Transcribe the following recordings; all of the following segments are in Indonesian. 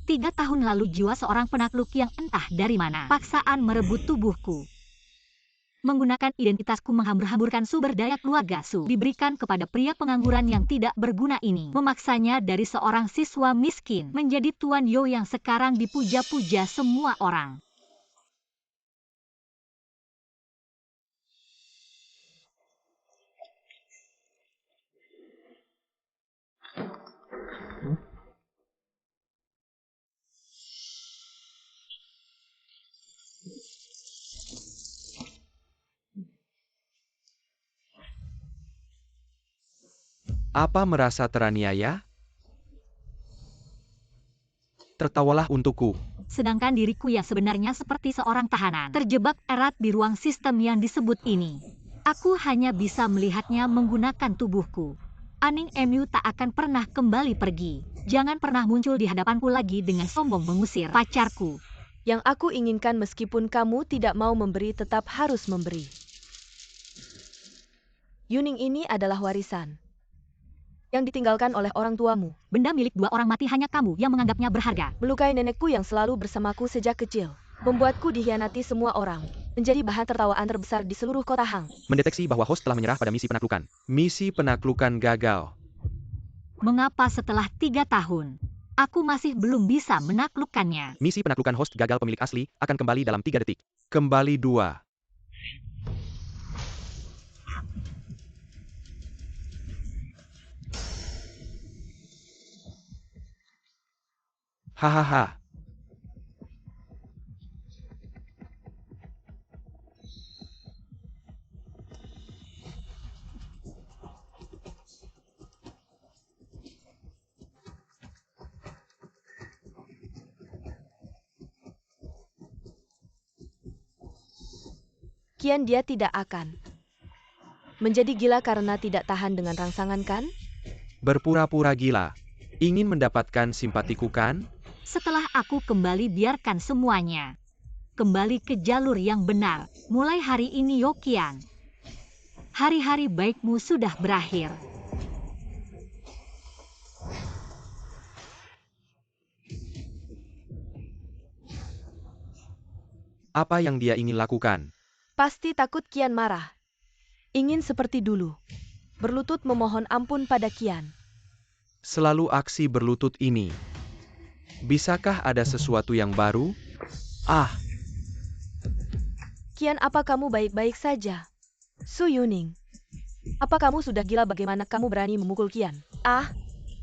3 tahun lalu jiwa seorang penakluk yang entah dari mana paksaan merebut tubuhku. Menggunakan identitasku menghambur-hamburkan sumber daya keluarga Su diberikan kepada pria pengangguran yang tidak berguna ini. Memaksanya dari seorang siswa miskin menjadi Tuan Yo yang sekarang dipuja-puja semua orang. Apa merasa teraniaya? Tertawalah untukku. Sedangkan diriku yang sebenarnya seperti seorang tahanan, terjebak erat di ruang sistem yang disebut ini. Aku hanya bisa melihatnya menggunakan tubuhku. Aning Emu tak akan pernah kembali pergi. Jangan pernah muncul di hadapanku lagi dengan sombong mengusir pacarku. Yang aku inginkan meskipun kamu tidak mau memberi tetap harus memberi. Yuning ini adalah warisan yang ditinggalkan oleh orang tuamu. Benda milik 2 orang mati hanya kamu yang menganggapnya berharga. Melukai nenekku yang selalu bersamaku sejak kecil. Membuatku dikhianati semua orang. Menjadi bahan tertawaan terbesar di seluruh kota Hang. Mendeteksi bahwa host telah menyerah pada misi penaklukan. Misi penaklukan gagal. Mengapa setelah 3 tahun, aku masih belum bisa menaklukkannya? Misi penaklukan host gagal pemilik asli akan kembali dalam 3 detik. Kembali 2. Hahaha. Kian dia tidak akan menjadi gila karena tidak tahan dengan rangsangan kan? Berpura-pura gila. Ingin mendapatkan simpatiku kan? Setelah aku kembali biarkan semuanya. Kembali ke jalur yang benar. Mulai hari ini Yokian. Hari-hari baikmu sudah berakhir. Apa yang dia ingin lakukan? Pasti takut Kian marah. Ingin seperti dulu. Berlutut memohon ampun pada Kian. Selalu aksi berlutut ini. Bisakah ada sesuatu yang baru? Ah, Kian, apa kamu baik-baik saja? Su Yuning. Apa kamu sudah gila bagaimana kamu berani memukul Kian? Ah,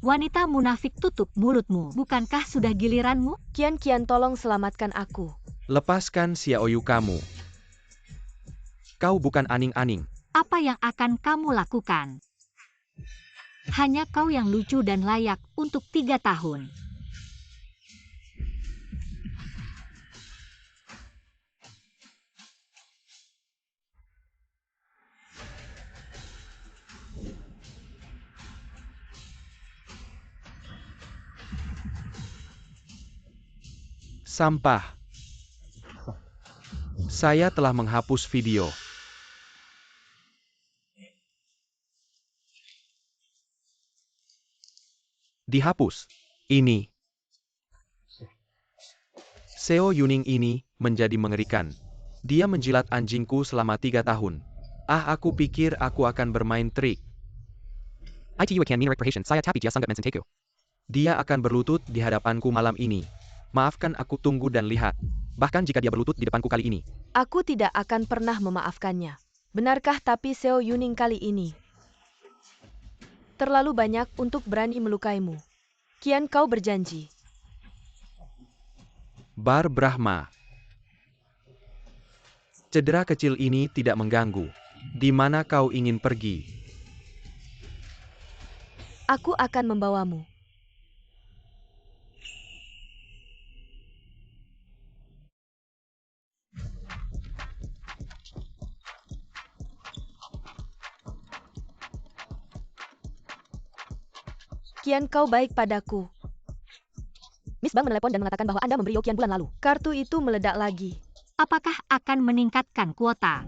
Wanita munafik, tutup mulutmu. Bukankah sudah giliranmu? Kian, tolong selamatkan aku. lepaskan Xiaoyu kamu. Kau bukan Aning-Aning. Apa yang akan kamu lakukan? Hanya kau yang lucu dan layak untuk 3 tahun. Sampah. Saya telah menghapus video. Dihapus. Ini. Seo Yuning ini menjadi mengerikan. Dia menjilat anjingku selama 3 tahun. Ah, aku pikir aku akan bermain trik. ITU akan minarek perhatian saya tapi dia sangat mensenteku. Dia akan berlutut di hadapanku malam ini. Maafkan aku, tunggu dan lihat. Bahkan jika dia berlutut di depanku kali ini. Aku tidak akan pernah memaafkannya. Benarkah tapi Seo Yuning kali ini terlalu banyak untuk berani melukaimu. Kian, kau berjanji. Bar Brahma. Cedera kecil ini tidak mengganggu. Di mana kau ingin pergi? Aku akan membawamu. Kian, kau baik padaku. Miss Bang menelepon dan mengatakan bahwa Anda memberi Yokian bulan lalu. Kartu itu meledak lagi. Apakah akan meningkatkan kuota?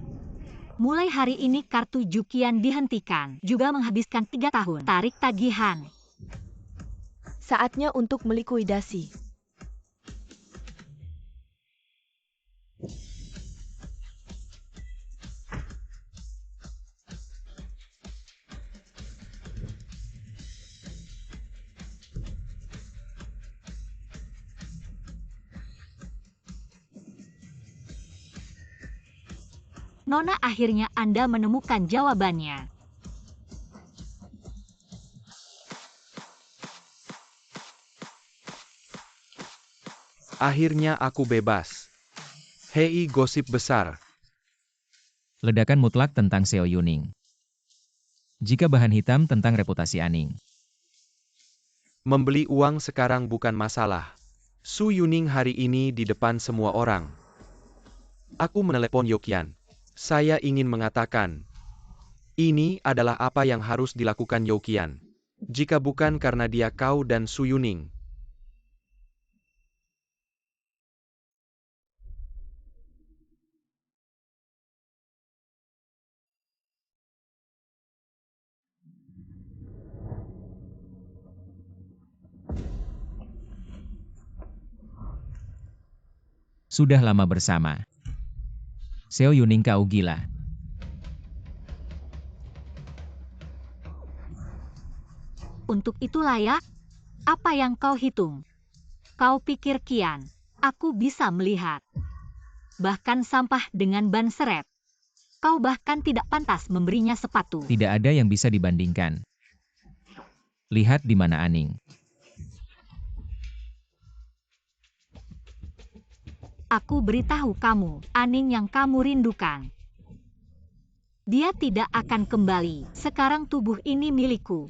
Mulai hari ini kartu Jukian dihentikan. Juga menghabiskan 3 tahun. Tarik tagihan. Saatnya untuk melikuidasi. Nona, akhirnya Anda menemukan jawabannya. Akhirnya aku bebas. Hei gosip besar. Ledakan mutlak tentang Seo Yuning. Jika bahan hitam tentang reputasi Aning. Membeli uang sekarang bukan masalah. Su Yuning hari ini di depan semua orang. Aku menelepon Yokian. Saya ingin mengatakan, ini adalah apa yang harus dilakukan Yokian. Jika bukan karena dia, kau dan Su Yuning. Sudah lama bersama. Seo Yuning, kau gila. Untuk itu layak? Apa yang kau hitung? Kau pikir Kian, aku bisa melihat? Bahkan sampah dengan ban seret. Kau bahkan tidak pantas memberinya sepatu. Tidak ada yang bisa dibandingkan. Lihat di mana Aning. Aku beritahu kamu, Aning yang kamu rindukan. Dia tidak akan kembali. Sekarang tubuh ini milikku.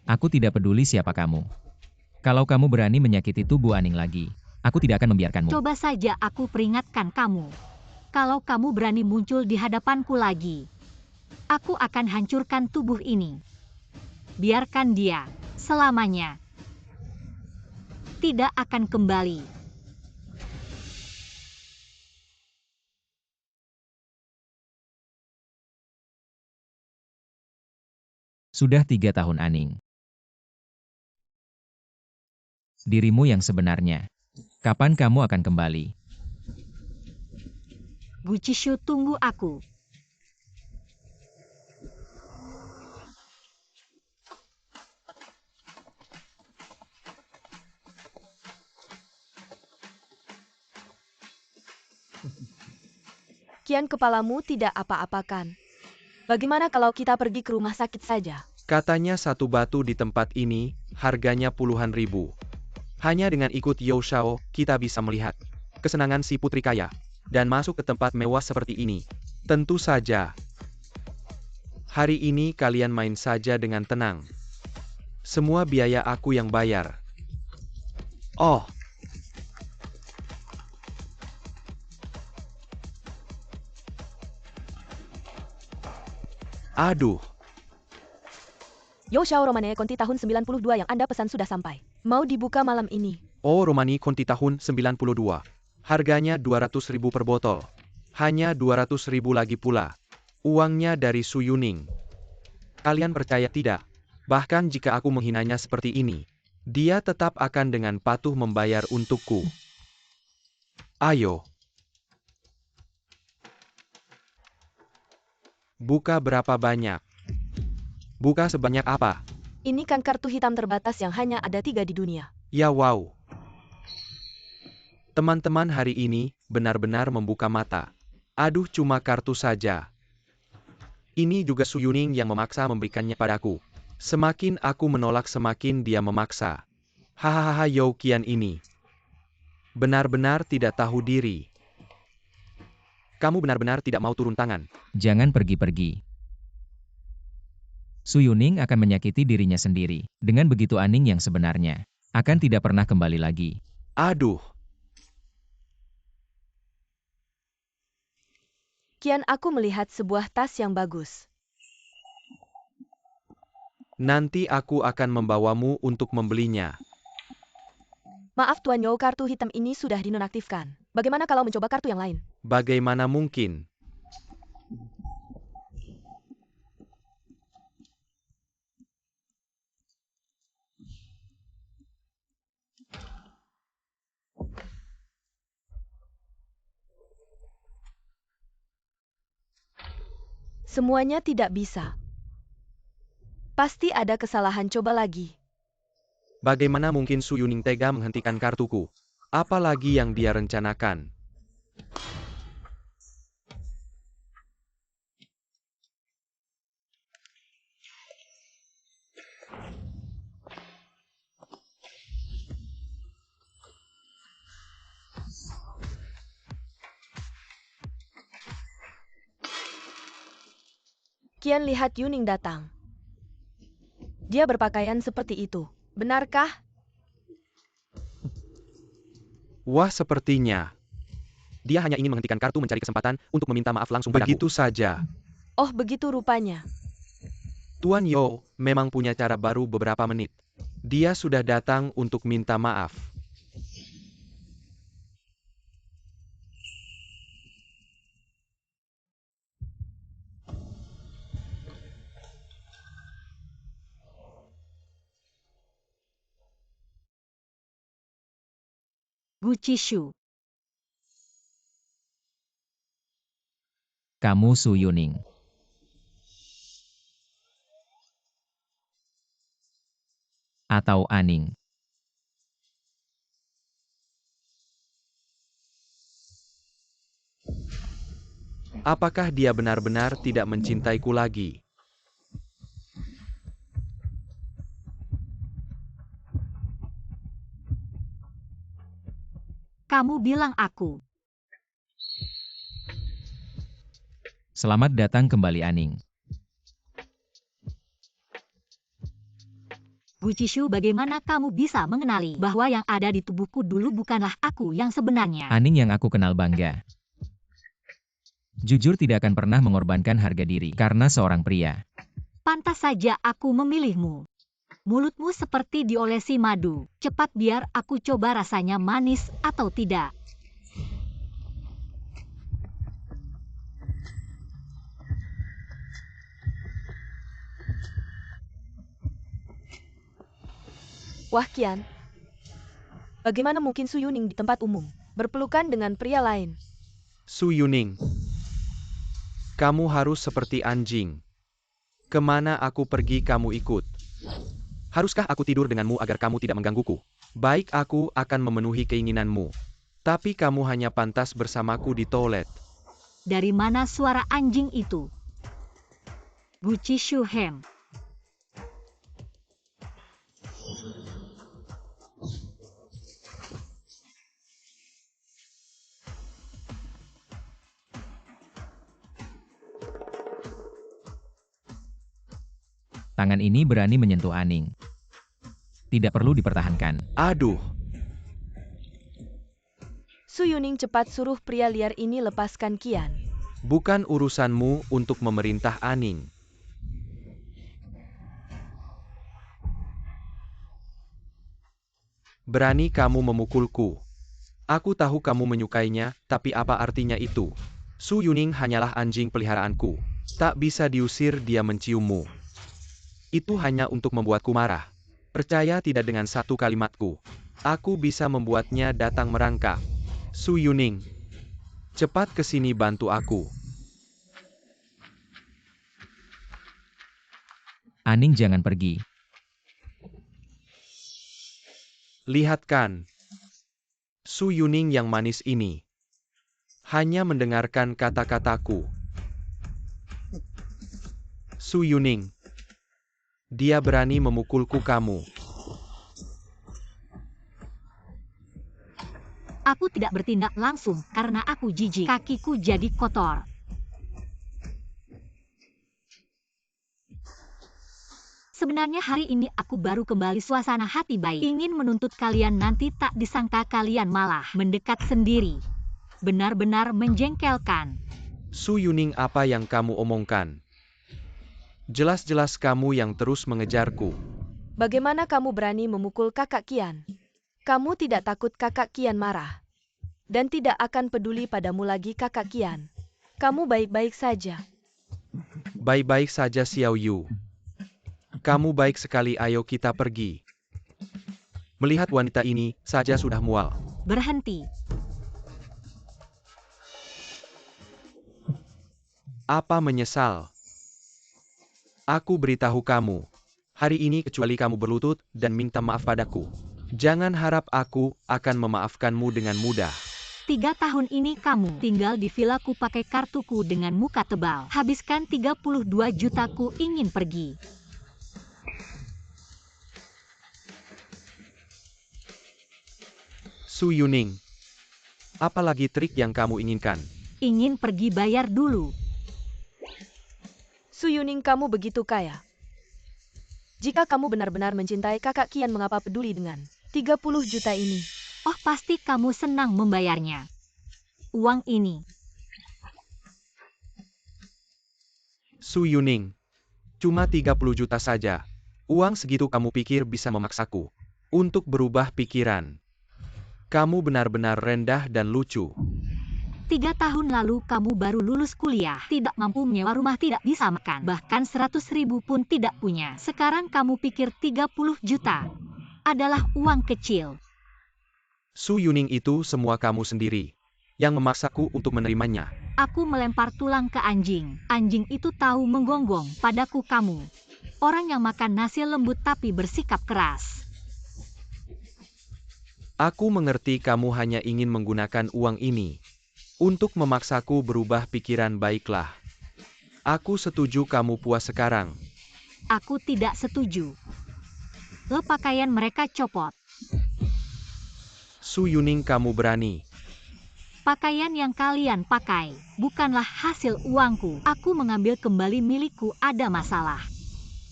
Aku tidak peduli siapa kamu. Kalau kamu berani menyakiti tubuh Aning lagi, aku tidak akan membiarkanmu. Coba saja aku peringatkan kamu. Kalau kamu berani muncul di hadapanku lagi, aku akan hancurkan tubuh ini. Biarkan dia, selamanya. Tidak akan kembali. Sudah 3 tahun Aning. Dirimu yang sebenarnya. Kapan kamu akan kembali? Gucishu, tunggu aku. Kian, kepalamu tidak apa-apakan. Bagaimana kalau kita pergi ke rumah sakit saja? Katanya satu batu di tempat ini, harganya puluhan ribu. Hanya dengan ikut Yo Shao, kita bisa melihat kesenangan si putri kaya, dan masuk ke tempat mewah seperti ini. Tentu saja. Hari ini kalian main saja dengan tenang. Semua biaya aku yang bayar. Oh. Aduh. Yo Shao Romane Conti tahun 92 yang Anda pesan sudah sampai. Mau dibuka malam ini. Oh, Romani Conti tahun 92. Harganya 200.000 per botol. Hanya 200.000 lagi pula. Uangnya dari Su Yuning. Kalian percaya tidak? Bahkan jika aku menghinanya seperti ini, dia tetap akan dengan patuh membayar untukku. Ayo. Buka berapa banyak? Buka sebanyak apa? Ini kan kartu hitam terbatas yang hanya ada 3 di dunia. Ya wow. Teman-teman hari ini benar-benar membuka mata. Aduh, cuma kartu saja. Ini juga Su Yuning yang memaksa memberikannya padaku. Semakin aku menolak semakin dia memaksa. Hahaha, Yo Kian ini benar-benar tidak tahu diri. Kamu benar-benar tidak mau turun tangan. Jangan pergi-pergi. Su Yuning akan menyakiti dirinya sendiri. Dengan begitu Aning yang sebenarnya akan tidak pernah kembali lagi. Aduh. Kian, aku melihat sebuah tas yang bagus. Nanti aku akan membawamu untuk membelinya. Maaf Tuan Yo, kartu hitam ini sudah dinonaktifkan. Bagaimana kalau mencoba kartu yang lain? Bagaimana mungkin? Semuanya tidak bisa. Pasti ada kesalahan, coba lagi. Bagaimana mungkin Su Yuning tega menghentikan kartuku? Apa lagi yang dia rencanakan? Qian lihat Yuning datang. Dia berpakaian seperti itu. Benarkah? Wah, sepertinya. Dia hanya ingin menghentikan kartu mencari kesempatan untuk meminta maaf langsung padaku. Begitu saja. Oh, begitu rupanya. Tuan Yo memang punya cara baru beberapa menit. Dia sudah datang untuk minta maaf. Gu Qishu. Kamu Su Yuning. Atau Aning. Apakah dia benar-benar tidak mencintaiku lagi? Kamu bilang aku. Selamat datang kembali Aning. Gu Qishu, bagaimana kamu bisa mengenali bahwa yang ada di tubuhku dulu bukanlah aku yang sebenarnya? Aning yang aku kenal bangga. Jujur tidak akan pernah mengorbankan harga diri karena seorang pria. Pantas saja aku memilihmu. Mulutmu seperti diolesi madu. Cepat biar aku coba rasanya manis atau tidak. Wah Qian. Bagaimana mungkin Su Yuning di tempat umum berpelukan dengan pria lain? Su Yuning, kamu harus seperti anjing. Kemana aku pergi kamu ikut. Haruskah aku tidur denganmu agar kamu tidak menggangguku? Baik, aku akan memenuhi keinginanmu. Tapi kamu hanya pantas bersamaku di toilet. Dari mana suara anjing itu? Gu Qishu hem. Tangan ini berani menyentuh Aning. Tidak perlu dipertahankan. Aduh, Su Yuning cepat suruh pria liar ini lepaskan Qian. bukan urusanmu untuk memerintah Aning. Berani kamu memukulku. Aku tahu kamu menyukainya, tapi apa artinya itu? Su Yuning hanyalah anjing peliharaanku. Tak bisa diusir dia menciummu. Itu hanya untuk membuatku marah. Percaya tidak dengan satu kalimatku. Aku bisa membuatnya datang merangkak. Su Yuning, cepat ke sini bantu aku. Aning jangan pergi. Lihat kan. Su Yuning yang manis ini. Hanya mendengarkan kata-kataku. Su Yuning. Dia berani memukulku kamu. Aku tidak bertindak langsung karena aku jijik. Kakiku jadi kotor. Sebenarnya hari ini aku baru kembali suasana hati baik. Ingin menuntut kalian, nanti tak disangka kalian malah mendekat sendiri. Benar-benar menjengkelkan. Su Yuning, apa yang kamu omongkan? Jelas-jelas kamu yang terus mengejarku. Bagaimana kamu berani memukul kakak Qian? Kamu tidak takut kakak Qian marah? Dan tidak akan peduli padamu lagi kakak Qian. Kamu baik-baik saja. Baik-baik saja Xiao Yu. Kamu baik sekali, ayo kita pergi. Melihat wanita ini saja sudah mual. Berhenti. Apa menyesal? Aku beritahu kamu. Hari ini kecuali kamu berlutut dan minta maaf padaku. Jangan harap aku akan memaafkanmu dengan mudah. 3 tahun ini kamu tinggal di vilaku pakai kartuku dengan muka tebal. Habiskan 32 jutaku ingin pergi. Su Yuning, apalagi trik yang kamu inginkan? Ingin pergi bayar dulu. Su Yuning, kamu begitu kaya. Jika kamu benar-benar mencintai kakak Qian, mengapa peduli dengan 30 juta ini? Oh, pasti kamu senang membayarnya. Uang ini. Su Yuning, cuma 30 juta saja. Uang segitu kamu pikir bisa memaksaku untuk berubah pikiran? Kamu benar-benar rendah dan lucu. 3 tahun lalu kamu baru lulus kuliah, tidak mampu menyewa rumah, tidak bisa makan, bahkan 100.000 pun tidak punya. Sekarang kamu pikir 30 juta adalah uang kecil. Su Yuning, itu semua kamu sendiri yang memaksaku untuk menerimanya. Aku melempar tulang ke anjing. Anjing itu tahu menggonggong padaku kamu. Orang yang makan nasi lembut tapi bersikap keras. Aku mengerti kamu hanya ingin menggunakan uang ini untuk memaksaku berubah pikiran. Baiklah. Aku setuju kamu puas sekarang. Aku tidak setuju. Pakaian mereka copot. Su Yuning, kamu berani. Pakaian yang kalian pakai bukanlah hasil uangku. Aku mengambil kembali milikku, ada masalah.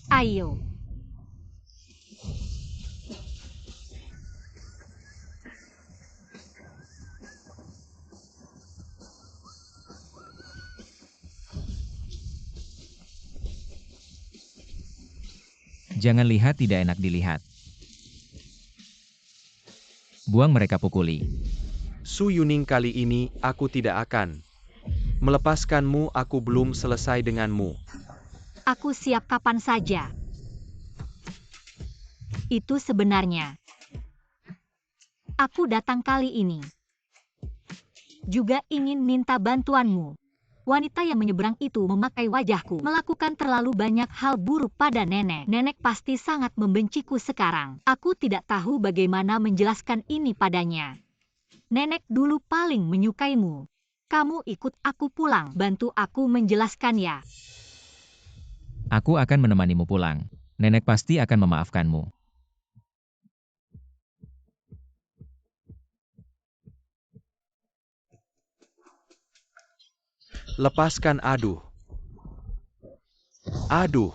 Ayo. Jangan lihat tidak enak dilihat. Buang mereka, pukuli. Su Yuning, kali ini aku tidak akan melepaskanmu. Aku belum selesai denganmu. Aku siap kapan saja. Itu sebenarnya. Aku datang kali ini juga ingin minta bantuanmu. Wanita yang menyeberang itu memakai wajahku, melakukan terlalu banyak hal buruk pada nenek. Nenek pasti sangat membenciku sekarang. Aku tidak tahu bagaimana menjelaskan ini padanya. Nenek dulu paling menyukaimu. Kamu ikut aku pulang, bantu aku menjelaskan ya. Aku akan menemanimu pulang. Nenek pasti akan memaafkanmu. Lepaskan, aduh. Aduh.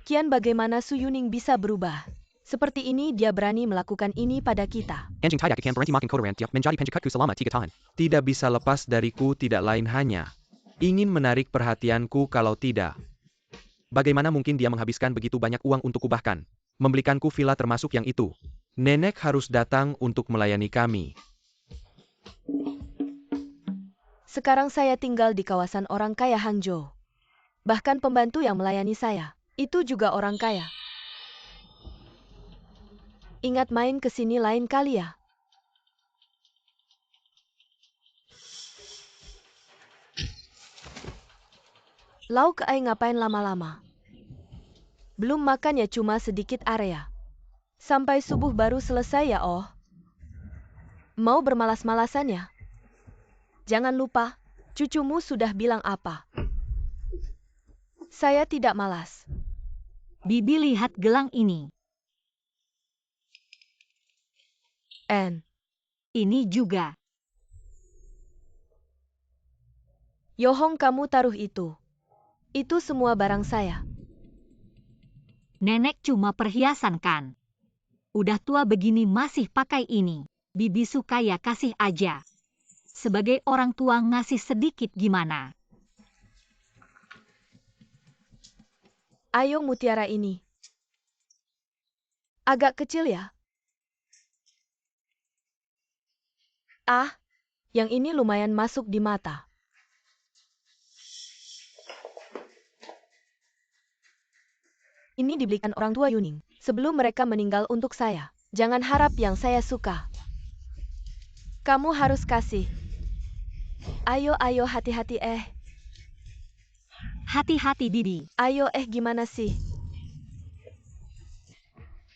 Qian, bagaimana Su Yuning bisa berubah? Seperti ini dia berani melakukan ini pada kita. Anjing tidak akan berhenti makan kotoran dia menjadi penjekatku selama 3 tahun. Tidak bisa lepas dariku, tidak lain hanya ingin menarik perhatianku. Kalau tidak, bagaimana mungkin dia menghabiskan begitu banyak uang untukku, bahkan membelikanku villa termasuk yang itu. Nenek harus datang untuk melayani kami. Sekarang saya tinggal di kawasan orang kaya Hangzhou. Bahkan pembantu yang melayani saya, itu juga orang kaya. Ingat main ke sini lain kali ya. Lauk ai ngapain lama-lama? Belum makan ya, cuma sedikit area. Sampai subuh baru selesai ya. Oh. Mau bermalas-malasan ya? Jangan lupa, cucumu sudah bilang apa? Saya tidak malas. Bibi, lihat gelang ini. Ini juga. Yohong, kamu taruh itu. Itu semua barang saya. Nenek cuma perhiasan kan? Udah tua begini masih pakai ini. Bibi suka ya, kasih aja. Sebagai orang tua ngasih sedikit gimana? Ayo, mutiara ini. Agak kecil ya? Ah, yang ini lumayan masuk di mata. Ini dibelikan orang tua Yuning sebelum mereka meninggal untuk saya. Jangan harap yang saya suka. Kamu harus kasih. Ayo hati-hati Hati-hati Bibi. Ayo gimana sih?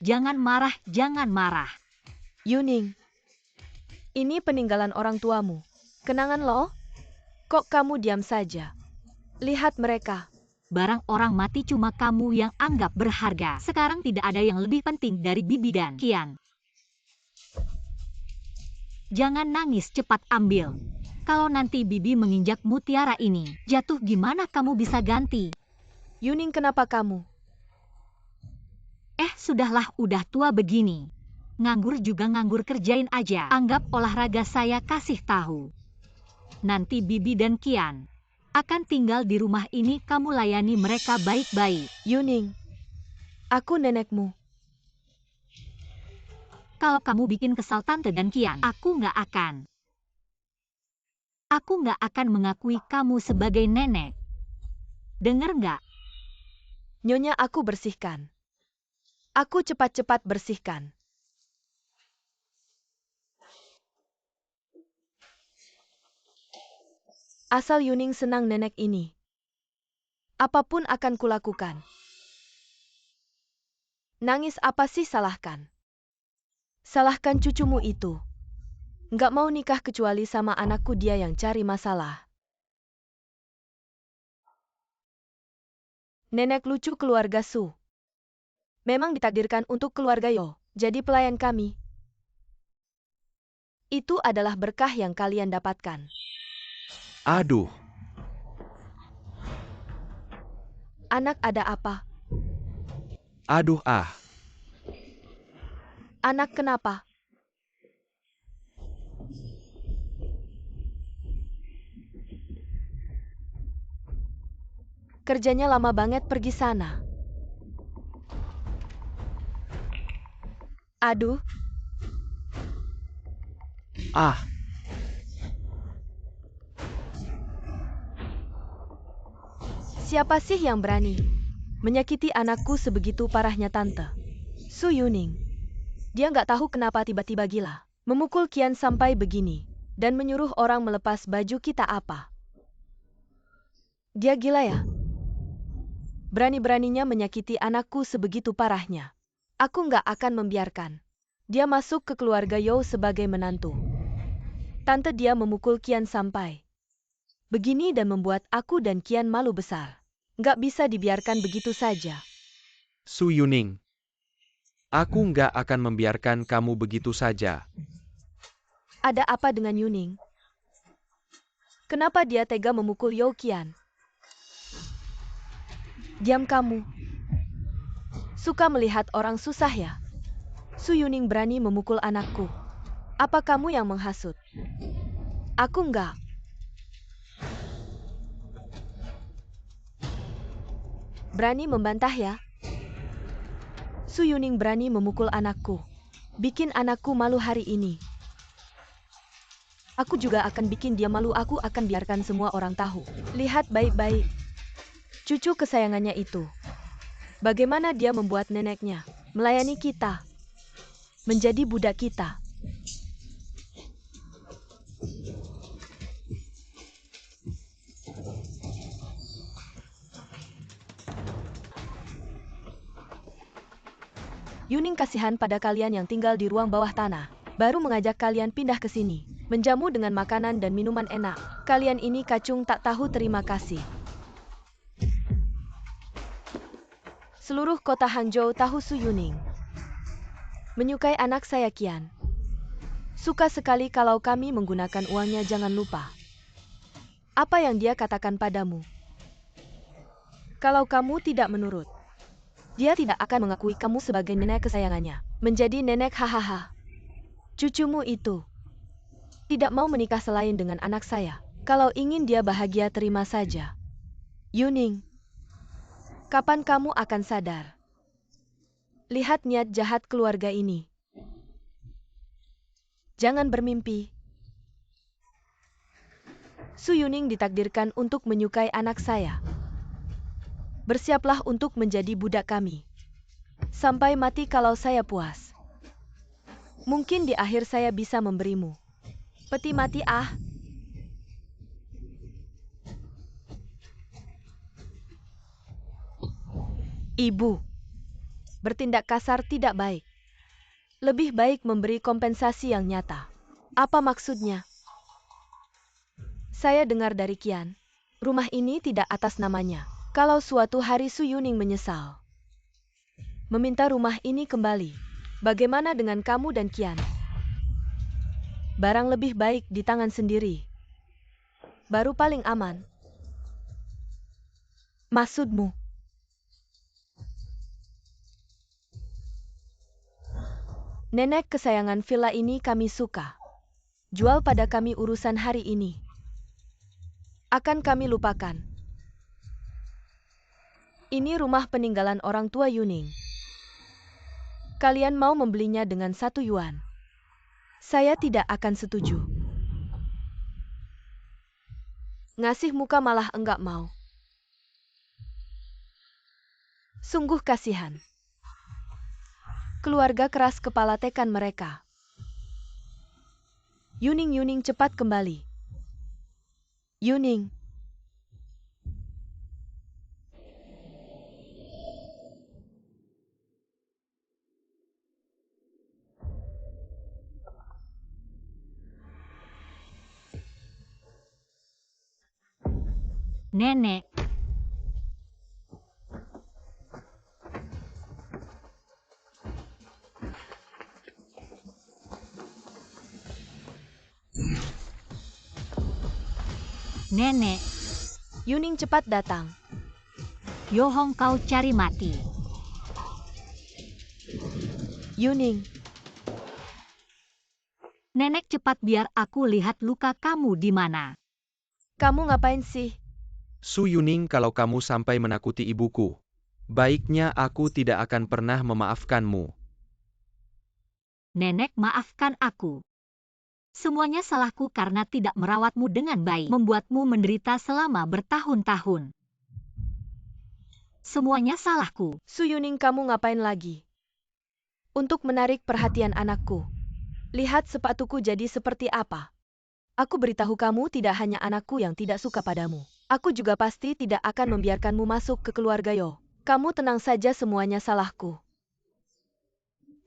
Jangan marah, jangan marah. Yuning. Ini peninggalan orang tuamu. Kenangan lo? Kok kamu diam saja? Lihat mereka. Barang orang mati cuma kamu yang anggap berharga. Sekarang tidak ada yang lebih penting dari Bibi dan Qian. Jangan nangis, cepat ambil. Kalau nanti Bibi menginjak mutiara ini, jatuh gimana kamu bisa ganti? Yuning, kenapa kamu? Sudahlah, udah tua begini. Nganggur juga nganggur, kerjain aja. Anggap olahraga, saya kasih tahu. Nanti Bibi dan Qian akan tinggal di rumah ini, kamu layani mereka baik-baik. Yuning, aku nenekmu. Kalau kamu bikin kesal Tante dan Qian, aku nggak akan. Aku nggak akan mengakui kamu sebagai nenek. Dengar nggak? Nyonya, aku bersihkan. Aku cepat-cepat bersihkan. Asal Yuning senang nenek ini, apapun akan kulakukan. Nangis apa sih, salahkan. Salahkan cucumu itu. Nggak mau nikah kecuali sama anakku, dia yang cari masalah. Nenek lucu keluarga Su. Memang ditakdirkan untuk keluarga Yo jadi pelayan kami. Itu adalah berkah yang kalian dapatkan. Aduh, Anak, ada apa? aduh ah. Anak, kenapa? Kerjanya lama banget, pergi sana. Aduh, Ah, siapa sih yang berani menyakiti anakku sebegitu parahnya, Tante? Su Yuning. Dia nggak tahu kenapa tiba-tiba gila, memukul Qian sampai begini, dan menyuruh orang melepas baju kita apa. Dia gila ya? Berani-beraninya menyakiti anakku sebegitu parahnya. Aku nggak akan membiarkan dia masuk ke keluarga Yo sebagai menantu. Tante, dia memukul Qian sampai begini dan membuat aku dan Qian malu besar. Nggak bisa dibiarkan begitu saja. Su Yuning. Aku nggak akan membiarkan kamu begitu saja. Ada apa dengan Yuning? Kenapa dia tega memukul Yo Qian? Diam kamu. Suka melihat orang susah ya? Su Yuning berani memukul anakku. Apa kamu yang menghasut? Aku enggak. Berani membantah ya? Su Yuning berani memukul anakku. Bikin anakku malu hari ini. Aku juga akan bikin dia malu, aku akan biarkan semua orang tahu. Lihat baik-baik. Cucu kesayangannya itu. Bagaimana dia membuat neneknya melayani kita. Menjadi budak kita. Yuning kasihan pada kalian yang tinggal di ruang bawah tanah. Baru mengajak kalian pindah ke sini. Menjamu dengan makanan dan minuman enak. Kalian ini kacung tak tahu terima kasih. Seluruh kota Hangzhou tahu Su Yuning menyukai anak saya Qian. Suka sekali kalau kami menggunakan uangnya, jangan lupa. Apa yang dia katakan padamu? Kalau kamu tidak menurut, dia tidak akan mengakui kamu sebagai nenek kesayangannya. Menjadi nenek, hahaha. Cucumu itu tidak mau menikah selain dengan anak saya. Kalau ingin dia bahagia, terima saja. Yuning, kapan kamu akan sadar? Lihat niat jahat keluarga ini. Jangan bermimpi. Su Yuning ditakdirkan untuk menyukai anak saya. Bersiaplah untuk menjadi budak kami. Sampai mati kalau saya puas. Mungkin di akhir saya bisa memberimu peti mati. Ibu, bertindak kasar tidak baik. Lebih baik memberi kompensasi yang nyata. Apa maksudnya? Saya dengar dari Qian, rumah ini tidak atas namanya. Kalau suatu hari Su Yuning menyesal, meminta rumah ini kembali, bagaimana dengan kamu dan Qian? Barang lebih baik di tangan sendiri. Baru paling aman. Maksudmu? Nenek kesayangan villa ini kami suka. Jual pada kami urusan hari ini. Akan kami lupakan. Ini rumah peninggalan orang tua Yuning. Kalian mau membelinya dengan 1 yuan. Saya tidak akan setuju. Ngasih muka malah enggak mau. Sungguh kasihan. Keluarga keras kepala tekan mereka. Yuning cepat kembali. Yuning. Nenek. Nenek. Yuning cepat datang. Yohong kau cari mati. Yuning. Nenek cepat biar aku lihat luka kamu di mana. Kamu ngapain sih? Su Yuning, kalau kamu sampai menakuti ibuku, baiknya aku tidak akan pernah memaafkanmu. Nenek, maafkan aku. Semuanya salahku karena tidak merawatmu dengan baik, membuatmu menderita selama bertahun-tahun. Semuanya salahku. Su Yuning, kamu ngapain lagi? Untuk menarik perhatian anakku. Lihat sepatuku jadi seperti apa. Aku beritahu kamu, tidak hanya anakku yang tidak suka padamu. Aku juga pasti tidak akan membiarkanmu masuk ke keluarga Yo. Kamu tenang saja, semuanya salahku.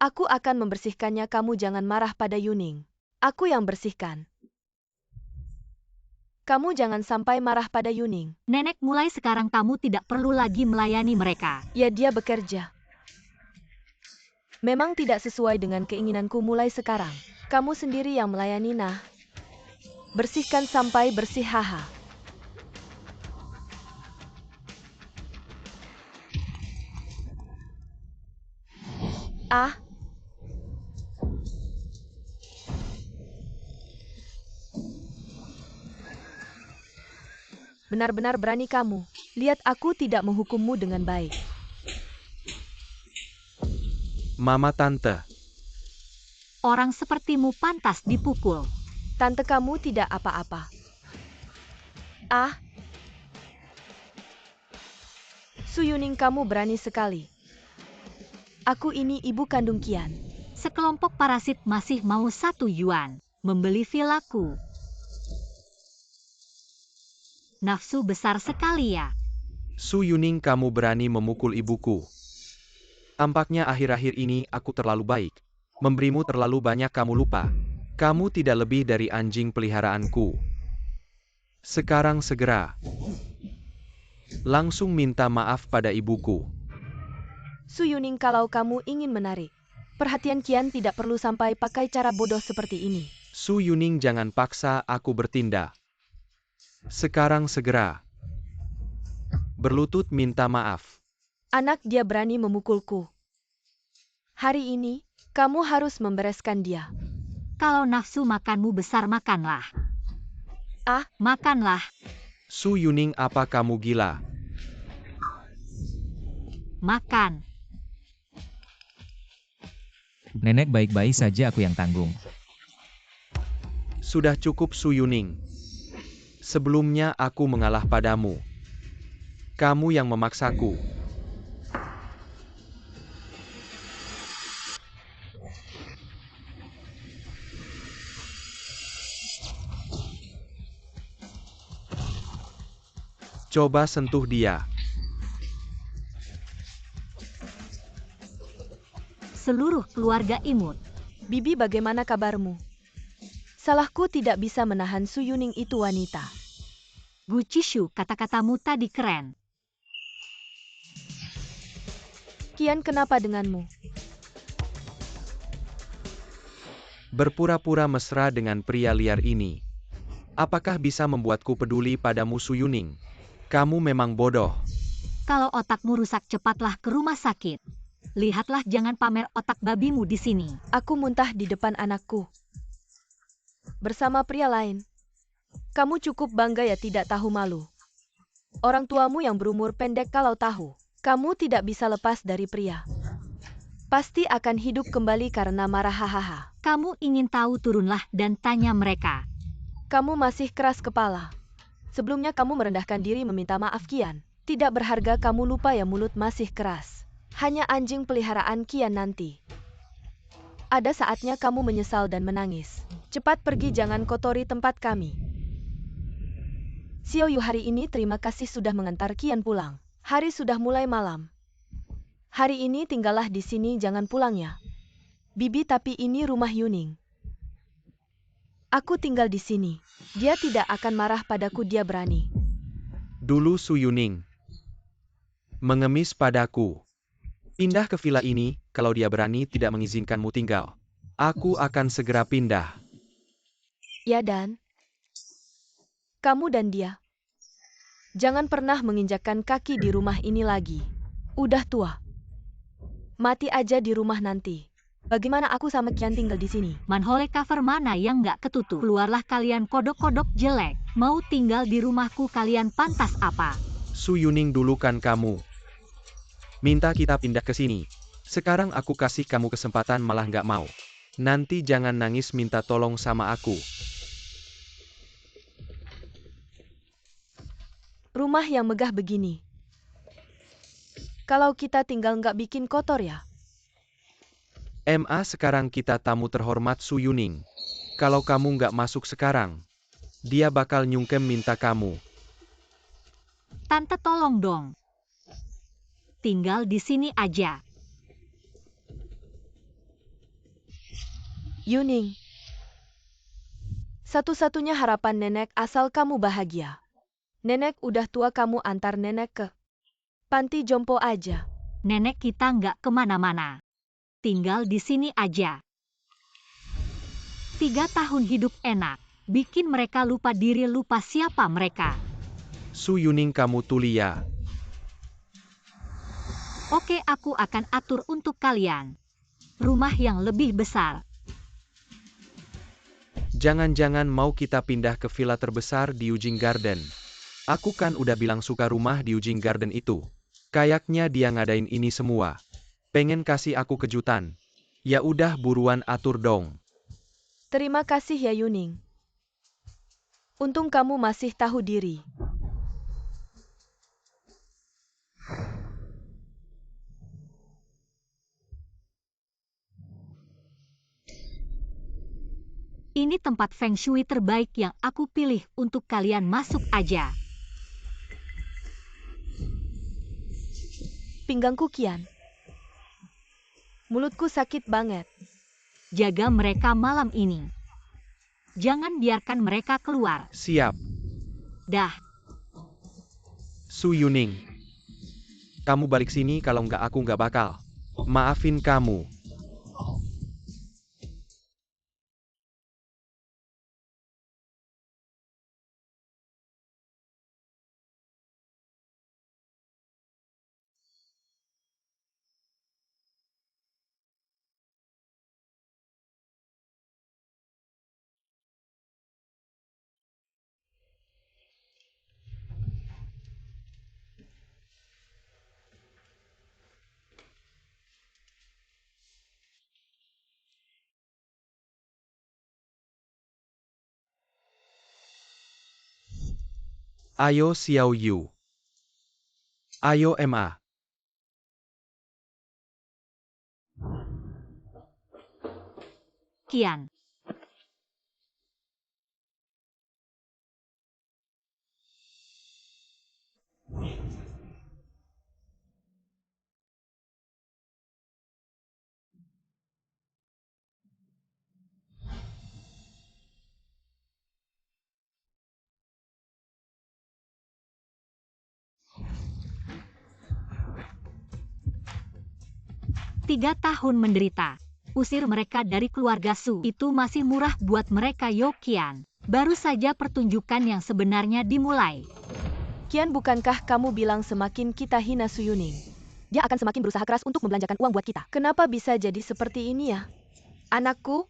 Aku akan membersihkannya, kamu jangan marah pada Yuning. Aku yang bersihkan. Kamu jangan sampai marah pada Yuning. Nenek, mulai sekarang kamu tidak perlu lagi melayani mereka. Ya, dia bekerja. Memang tidak sesuai dengan keinginanku mulai sekarang. Kamu sendiri yang melayani, nah. Bersihkan sampai bersih, haha. Ah. Benar-benar berani kamu. Lihat, aku tidak menghukummu dengan baik. Mama Tante. Orang sepertimu pantas dipukul. Tante kamu tidak apa-apa. Ah. Su Yuning, kamu berani sekali. Aku ini ibu kandung Qian. Sekelompok parasit masih mau 1 yuan membeli villaku. Nafsu besar sekali ya. Su Yuning, kamu berani memukul ibuku. Tampaknya akhir-akhir ini aku terlalu baik. Memberimu terlalu banyak, kamu lupa. Kamu tidak lebih dari anjing peliharaanku. Sekarang segera. Langsung minta maaf pada ibuku. Su Yuning, kalau kamu ingin menarik perhatian Qian, tidak perlu sampai pakai cara bodoh seperti ini. Su Yuning, jangan paksa aku bertindak. Sekarang segera. Berlutut minta maaf. Anak, dia berani memukulku. Hari ini, kamu harus membereskan dia. Kalau nafsu makanmu besar, makanlah. Ah, makanlah. Su Yuning, apa kamu gila? Makan. Nenek, baik-baik saja, aku yang tanggung. Sudah cukup, Su Yuning. Sebelumnya aku mengalah padamu. Kamu yang memaksaku. Coba sentuh dia. seluruh keluarga imut. Bibi, bagaimana kabarmu? Salahku tidak bisa menahan Su Yuning itu wanita. Gu Chishu, kata-katamu tadi keren. Qian, kenapa denganmu? Berpura-pura mesra dengan pria liar ini. Apakah bisa membuatku peduli padamu, Su Yuning? Kamu memang bodoh. Kalau otakmu rusak, cepatlah ke rumah sakit. Lihatlah, jangan pamer otak babimu di sini. Aku muntah di depan anakku. Bersama pria lain. Kamu cukup bangga ya, tidak tahu malu. Orang tuamu yang berumur pendek, kalau tahu kamu tidak bisa lepas dari pria, pasti akan hidup kembali karena marah. Hahaha. Kamu ingin tahu, turunlah dan tanya mereka. Kamu masih keras kepala. Sebelumnya kamu merendahkan diri meminta maaf, Qian. Tidak berharga, kamu lupa ya, mulut masih keras. Hanya anjing peliharaan Qian nanti. Ada saatnya kamu menyesal dan menangis. Cepat pergi, jangan kotori tempat kami. Xiao Yu, hari ini terima kasih sudah mengantar Qian pulang. Hari sudah mulai malam. Hari ini tinggallah di sini, jangan pulang ya. Bibi, tapi ini rumah Yuning. Aku tinggal di sini. Dia tidak akan marah padaku, dia berani. Dulu Su Yuning mengemis padaku. Pindah ke villa ini, kalau dia berani tidak mengizinkanmu tinggal. Aku akan segera pindah. Ya, dan kamu dan dia jangan pernah menginjakkan kaki di rumah ini lagi. Udah tua. Mati aja di rumah nanti. Bagaimana aku sama Qian tinggal di sini? Manhole cover mana yang nggak ketutup? Keluarlah kalian kodok-kodok jelek. Mau tinggal di rumahku, kalian pantas apa? Su Yuning, dulu kan kamu minta kita pindah ke sini. Sekarang aku kasih kamu kesempatan malah nggak mau. Nanti jangan nangis minta tolong sama aku. Rumah yang megah begini. Kalau kita tinggal nggak bikin kotor ya? Sekarang kita tamu terhormat, Su Yuning. Kalau kamu nggak masuk sekarang, dia bakal nyungkem minta kamu. Tante, tolong dong. Tinggal di sini aja. Yuning. Satu-satunya harapan nenek asal kamu bahagia. Nenek udah tua, kamu antar nenek ke panti jompo aja. Nenek kita nggak kemana-mana. Tinggal di sini aja. 3 tahun hidup enak. Bikin mereka lupa diri, lupa siapa mereka. Su Yuning, kamu tulia. Oke, aku akan atur untuk kalian. Rumah yang lebih besar. Jangan-jangan mau kita pindah ke villa terbesar di Eugene Garden. Aku kan udah bilang suka rumah di Eugene Garden itu. Kayaknya dia ngadain ini semua. Pengen kasih aku kejutan. Ya udah, buruan atur dong. Terima kasih ya, Yuning. Untung kamu masih tahu diri. Ini tempat feng shui terbaik yang aku pilih untuk kalian, masuk aja. Pinggangku, Qian. Mulutku sakit banget. Jaga mereka malam ini. Jangan biarkan mereka keluar. Siap. Dah. Su Yuning. Kamu balik sini, kalau nggak aku nggak bakal maafin kamu. Ayo Xiao Yu. Ayo Ma. Qian. 3 tahun menderita. Usir mereka dari keluarga Su. Itu masih murah buat mereka, Yokian. Baru saja pertunjukan yang sebenarnya dimulai. Kian, bukankah kamu bilang semakin kita hina Su Yuning, dia akan semakin berusaha keras untuk membelanjakan uang buat kita? Kenapa bisa jadi seperti ini ya? Anakku,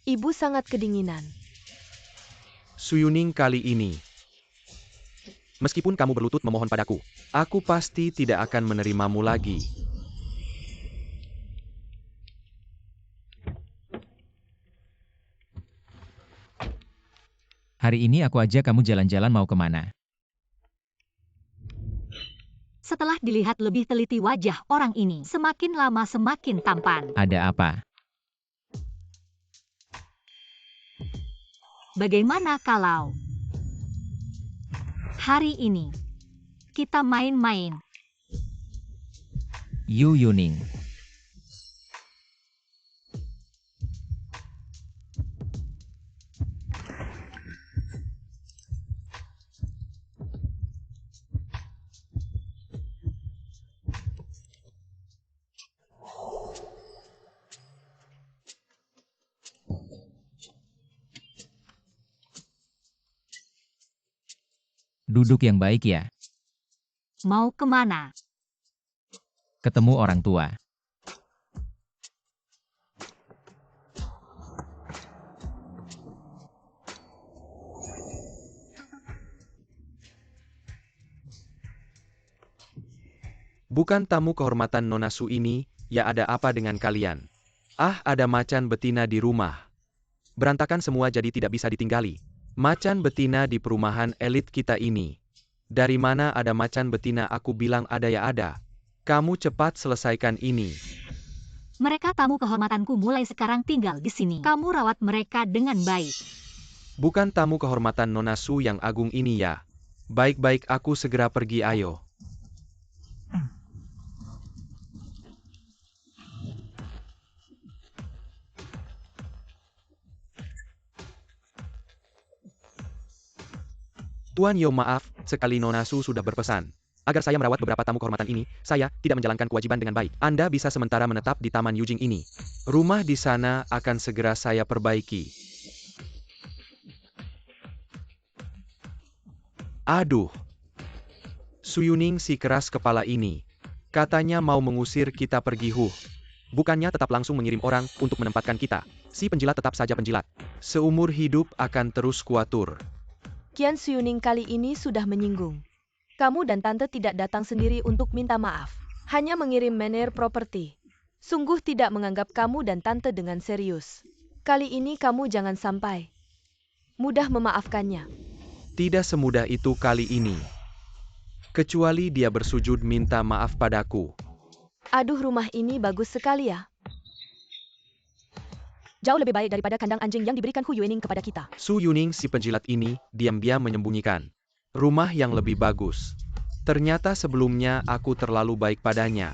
ibu sangat kedinginan. Su Yuning kali ini. Meskipun kamu berlutut memohon padaku, aku pasti tidak akan menerimamu lagi. Hari ini aku ajak kamu jalan-jalan, mau kemana? Setelah dilihat lebih teliti, wajah orang ini semakin lama semakin tampan. Ada apa? Bagaimana kalau hari ini kita main-main? Yu Yuning. Duduk yang baik ya. Mau kemana? Ketemu orang tua. Bukan tamu kehormatan Nona Su ini, ya ada apa dengan kalian? Ah, ada macan betina di rumah. Berantakan semua jadi tidak bisa ditinggali. Macan betina di perumahan elit kita ini. Dari mana ada macan betina? Aku bilang ada ya ada. Kamu cepat selesaikan ini. Mereka tamu kehormatanku, mulai sekarang tinggal di sini. Kamu rawat mereka dengan baik. Bukan tamu kehormatan Nona Su yang agung ini ya. Baik-baik, aku segera pergi, ayo. Tuan Yo, maaf, sekali Nona Su sudah berpesan agar saya merawat beberapa tamu kehormatan ini, saya tidak menjalankan kewajiban dengan baik. Anda bisa sementara menetap di Taman Yujing ini. Rumah di sana akan segera saya perbaiki. Aduh. Su Yuning si keras kepala ini. Katanya mau mengusir kita pergi. Bukannya tetap langsung mengirim orang untuk menempatkan kita. Si penjilat tetap saja penjilat. Seumur hidup akan terus kuatur. Kian, Su Yuning kali ini sudah menyinggung. Kamu dan tante tidak datang sendiri untuk minta maaf. Hanya mengirim mener properti. Sungguh tidak menganggap kamu dan tante dengan serius. Kali ini kamu jangan sampai mudah memaafkannya. Tidak semudah itu kali ini. Kecuali dia bersujud minta maaf padaku. Aduh, rumah ini bagus sekali ya. Jauh lebih baik daripada kandang anjing yang diberikan Hu Yuning kepada kita. Su Yuning si penjilat ini diam-diam menyembunyikan rumah yang lebih bagus. Ternyata sebelumnya aku terlalu baik padanya.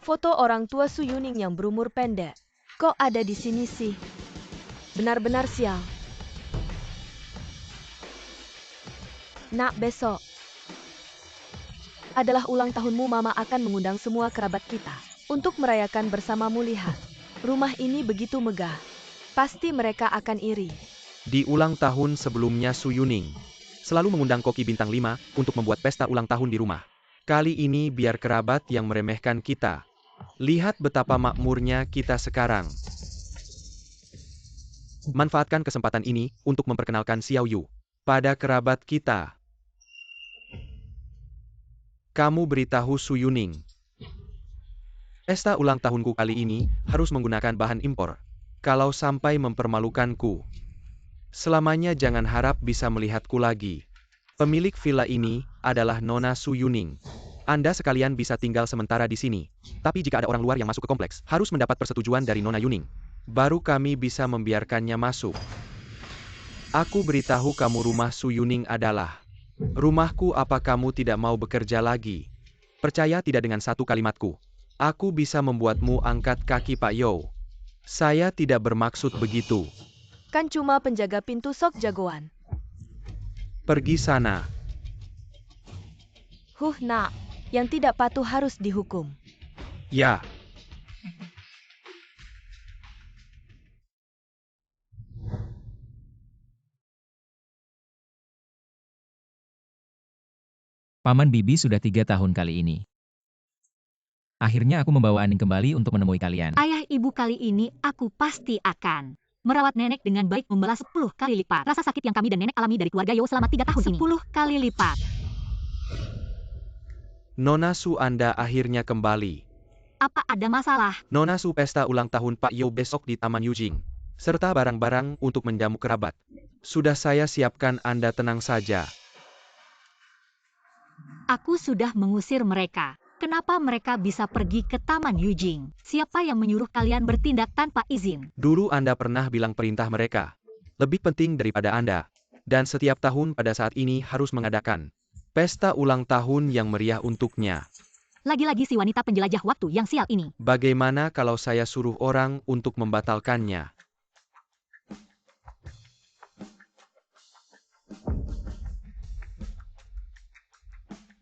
Foto orang tua Su Yuning yang berumur pendek. Kok ada di sini sih? Benar-benar sial. Nak, besok adalah ulang tahunmu. Mama akan mengundang semua kerabat kita untuk merayakan bersamamu. Lihat, rumah ini begitu megah. Pasti mereka akan iri. Di ulang tahun sebelumnya Su Yuning selalu mengundang koki bintang 5 untuk membuat pesta ulang tahun di rumah. Kali ini biar kerabat yang meremehkan kita. Lihat betapa makmurnya kita sekarang. Manfaatkan kesempatan ini untuk memperkenalkan Xiao Yu pada kerabat kita. Kamu beritahu Su Yuning, pesta ulang tahunku kali ini harus menggunakan bahan impor. Kalau sampai mempermalukanku, selamanya jangan harap bisa melihatku lagi. Pemilik villa ini adalah Nona Su Yuning. Anda sekalian bisa tinggal sementara di sini. Tapi jika ada orang luar yang masuk ke kompleks, harus mendapat persetujuan dari Nona Yuning. Baru kami bisa membiarkannya masuk. Aku beritahu kamu, rumah Su Yuning adalah rumahku. Apa kamu tidak mau bekerja lagi? Percaya tidak dengan satu kalimatku. Aku bisa membuatmu angkat kaki, Pak Yo. Saya tidak bermaksud begitu. Kan cuma penjaga pintu sok jagoan. Pergi sana. Nak, yang tidak patuh harus dihukum. Ya, Paman Bibi sudah 3 tahun kali ini. Akhirnya aku membawa Aning kembali untuk menemui kalian. Ayah ibu, kali ini aku pasti akan merawat nenek dengan baik, membalas 10 kali lipat rasa sakit yang kami dan nenek alami dari keluarga Yo selama 3 tahun ini. 10 kali lipat. Nona Su, Anda akhirnya kembali. Apa ada masalah? Nona Su, pesta ulang tahun Pak Yo besok di Taman Yujing. Serta barang-barang untuk menjamu kerabat. Sudah saya siapkan, Anda tenang saja. Aku sudah mengusir mereka. Kenapa mereka bisa pergi ke Taman Yujing? Siapa yang menyuruh kalian bertindak tanpa izin? Dulu Anda pernah bilang perintah mereka lebih penting daripada Anda. Dan setiap tahun pada saat ini harus mengadakan pesta ulang tahun yang meriah untuknya. Lagi-lagi si wanita penjelajah waktu yang sial ini. Bagaimana kalau saya suruh orang untuk membatalkannya?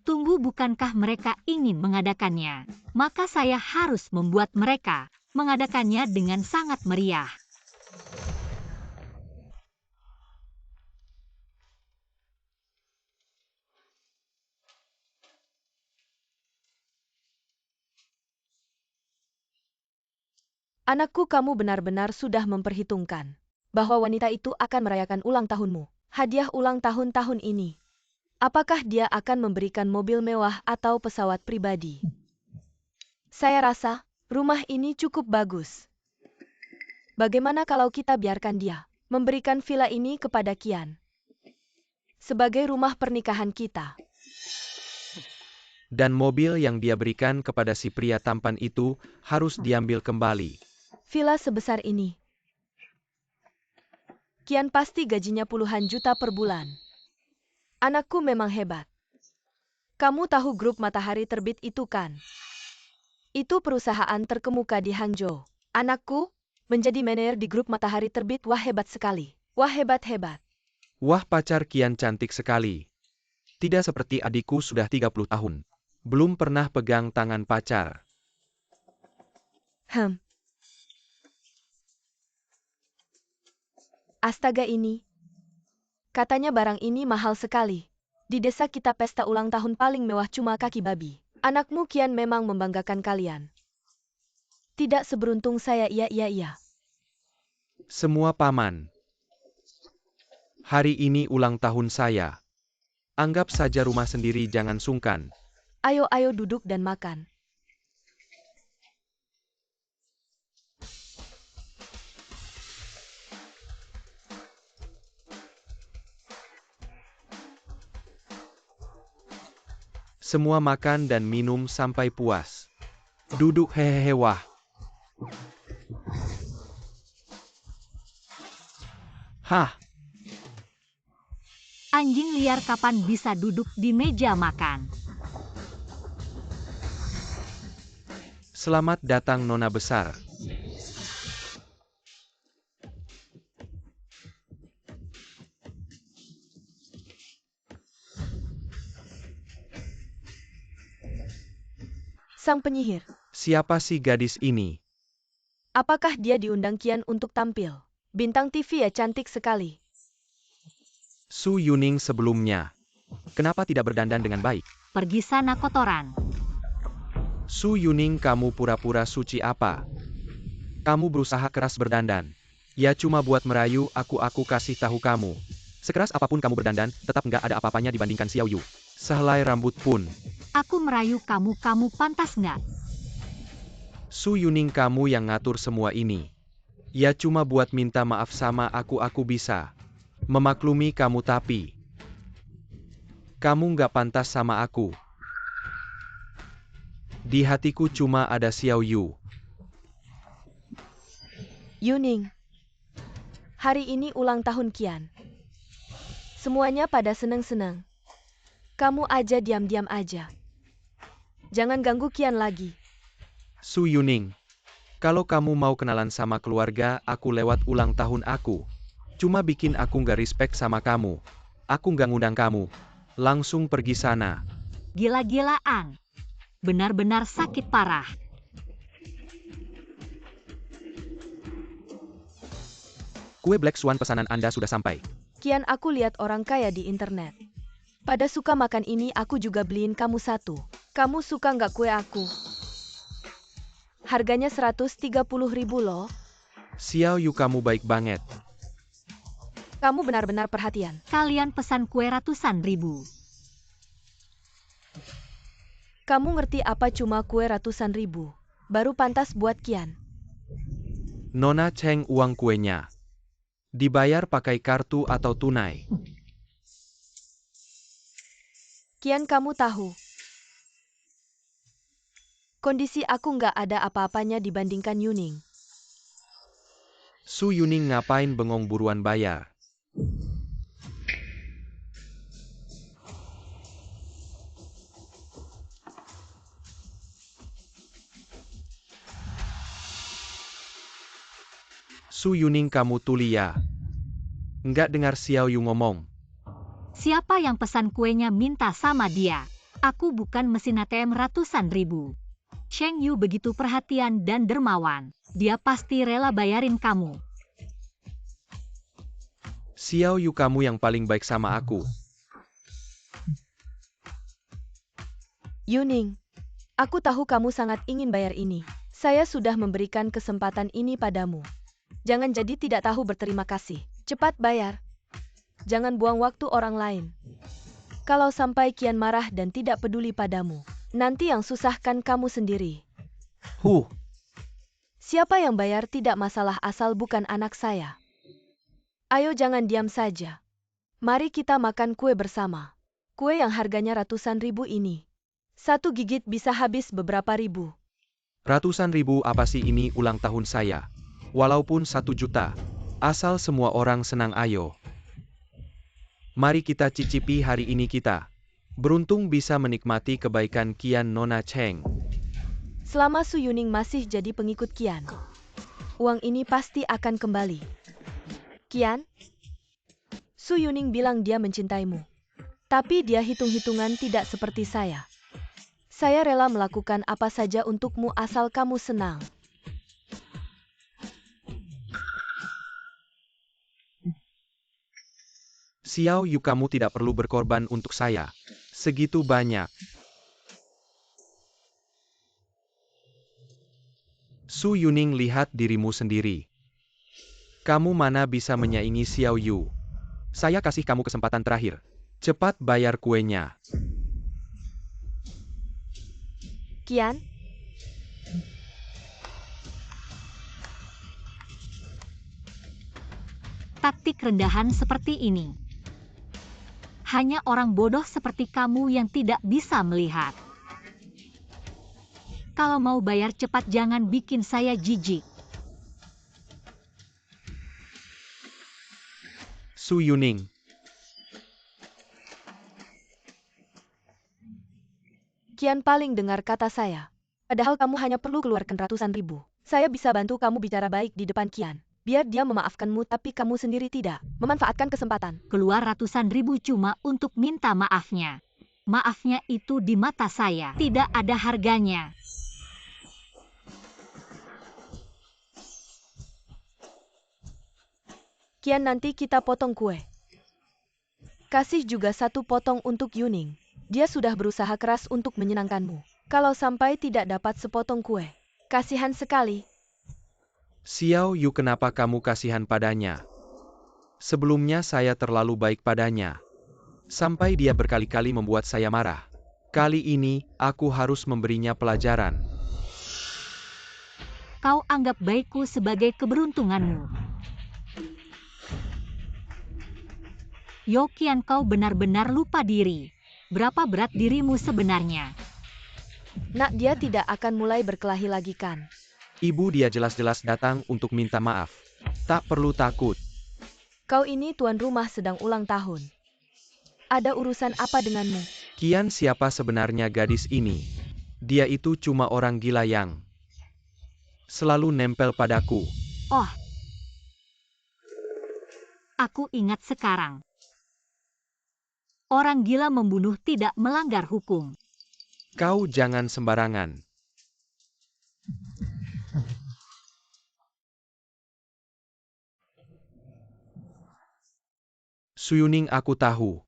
Tunggu, bukankah mereka ingin mengadakannya? Maka saya harus membuat mereka mengadakannya dengan sangat meriah. Anakku, kamu benar-benar sudah memperhitungkan bahwa wanita itu akan merayakan ulang tahunmu. Hadiah ulang tahun tahun ini. Apakah dia akan memberikan mobil mewah atau pesawat pribadi? Saya rasa rumah ini cukup bagus. Bagaimana kalau kita biarkan dia memberikan villa ini kepada Kian sebagai rumah pernikahan kita? Dan mobil yang dia berikan kepada si pria tampan itu harus diambil kembali. Villa sebesar ini. Kian pasti gajinya puluhan juta per bulan. Anakku memang hebat. Kamu tahu grup Matahari Terbit itu kan? Itu perusahaan terkemuka di Hangzhou. Anakku menjadi manajer di grup Matahari Terbit. Wah, hebat sekali. Wah, hebat-hebat. Wah, pacar Kian cantik sekali. Tidak seperti adikku sudah 30 tahun. Belum pernah pegang tangan pacar. Astaga, ini. Katanya barang ini mahal sekali. Di desa kita pesta ulang tahun paling mewah cuma kaki babi. Anakmu Kian memang membanggakan kalian. Tidak seberuntung saya, iya. Semua paman. Hari ini ulang tahun saya. Anggap saja rumah sendiri, jangan sungkan. Ayo duduk dan makan. Semua makan dan minum sampai puas. Duduk, hehehe, wah. Hah, Anjing liar kapan bisa duduk di meja makan? selamat datang Nona Besar. Sang penyihir. Siapa si gadis ini? Apakah dia diundang Kian untuk tampil? Bintang TV ya, cantik sekali. Su Yuning sebelumnya. Kenapa tidak berdandan dengan baik? Pergi sana, kotoran. Su Yuning, kamu pura-pura suci apa? Kamu berusaha keras berdandan. Ya cuma buat merayu aku kasih tahu kamu. Sekeras apapun kamu berdandan, tetap nggak ada apa-apanya dibandingkan Xiao Yu. Sehelai rambut pun. Aku merayu kamu pantas nggak? Su Yuning, kamu yang ngatur semua ini. Ya cuma buat minta maaf sama aku bisa memaklumi kamu, tapi kamu nggak pantas sama aku. Di hatiku cuma ada Xiao Yu. Yuning. Hari ini ulang tahun Kian. Semuanya pada seneng-seneng. Kamu aja diam-diam aja. Jangan ganggu Kian lagi. Su Yuning, kalau kamu mau kenalan sama keluarga aku lewat ulang tahun aku, cuma bikin aku nggak respect sama kamu. Aku nggak ngundang kamu. Langsung pergi sana. Gila-gilaan. Benar-benar sakit parah. Kue Black Swan pesanan Anda sudah sampai. Kian, aku lihat orang kaya di internet. Pada suka makan ini, aku juga beliin kamu satu. Kamu suka nggak kue aku? Harganya 130.000 loh. Xiao Yu, kamu baik banget. Kamu benar-benar perhatian. Kalian pesan kue ratusan ribu. Kamu ngerti apa cuma kue ratusan ribu? Baru pantas buat Kian. Nona Cheng, uang kuenya dibayar pakai kartu atau tunai? Kian, kamu tahu. Kondisi aku nggak ada apa-apanya dibandingkan Yuning. Su Yuning ngapain bengong, buruan bayar. Su Yuning, kamu tuli ya? Nggak dengar Xiao Yu ngomong. Siapa yang pesan kuenya minta sama dia. Aku bukan mesin ATM ratusan ribu. Cheng Yu begitu perhatian dan dermawan. Dia pasti rela bayarin kamu. Xiao Yu, kamu yang paling baik sama aku. Yuning, aku tahu kamu sangat ingin bayar ini. Saya sudah memberikan kesempatan ini padamu. Jangan jadi tidak tahu berterima kasih. Cepat bayar. Jangan buang waktu orang lain. Kalau sampai Kian marah dan tidak peduli padamu, nanti yang susahkan kamu sendiri. Siapa yang bayar tidak masalah asal bukan anak saya. Ayo jangan diam saja. Mari kita makan kue bersama. Kue yang harganya ratusan ribu ini. Satu gigit bisa habis beberapa ribu. Ratusan ribu apa sih, ini ulang tahun saya. Walaupun 1 juta. Asal semua orang senang, ayo. Mari kita cicipi hari ini kita. Beruntung bisa menikmati kebaikan Kian, Nona Cheng. Selama Su Yuning masih jadi pengikut Kian, uang ini pasti akan kembali. Kian, Su Yuning bilang dia mencintaimu. Tapi dia hitung-hitungan tidak seperti saya. Saya rela melakukan apa saja untukmu asal kamu senang. Xiao Yu, kamu tidak perlu berkorban untuk saya. Segitu banyak. Su Yuning, lihat dirimu sendiri. Kamu mana bisa menyaingi Xiao Yu. Saya kasih kamu kesempatan terakhir. Cepat bayar kuenya. Kian, Taktik rendahan seperti ini. Hanya orang bodoh seperti kamu yang tidak bisa melihat. Kalau mau bayar cepat, jangan bikin saya jijik. Su Yuning. Kian paling dengar kata saya. Padahal kamu hanya perlu keluarkan ratusan ribu. Saya bisa bantu kamu bicara baik di depan Kian. Biar dia memaafkanmu, tapi kamu sendiri tidak. Memanfaatkan kesempatan. Keluar ratusan ribu cuma untuk minta maafnya. Maafnya itu di mata saya tidak ada harganya. Kian, nanti kita potong kue. Kasih juga 1 potong untuk Yuning. Dia sudah berusaha keras untuk menyenangkanmu. Kalau sampai tidak dapat sepotong kue, kasihan sekali. Xiao Yu, kenapa kamu kasihan padanya? Sebelumnya saya terlalu baik padanya. Sampai dia berkali-kali membuat saya marah. Kali ini, aku harus memberinya pelajaran. Kau anggap baikku sebagai keberuntunganmu. Yo Kian, kau benar-benar lupa diri. Berapa berat dirimu sebenarnya? Nak, dia tidak akan mulai berkelahi lagi kan? Ibu, dia jelas-jelas datang untuk minta maaf. Tak perlu takut. Kau ini tuan rumah sedang ulang tahun. Ada urusan apa denganmu? Kian, siapa sebenarnya gadis ini? Dia itu cuma orang gila yang selalu nempel padaku. Oh, aku ingat sekarang. Orang gila membunuh tidak melanggar hukum. Kau jangan sembarangan. Suyuning, aku tahu.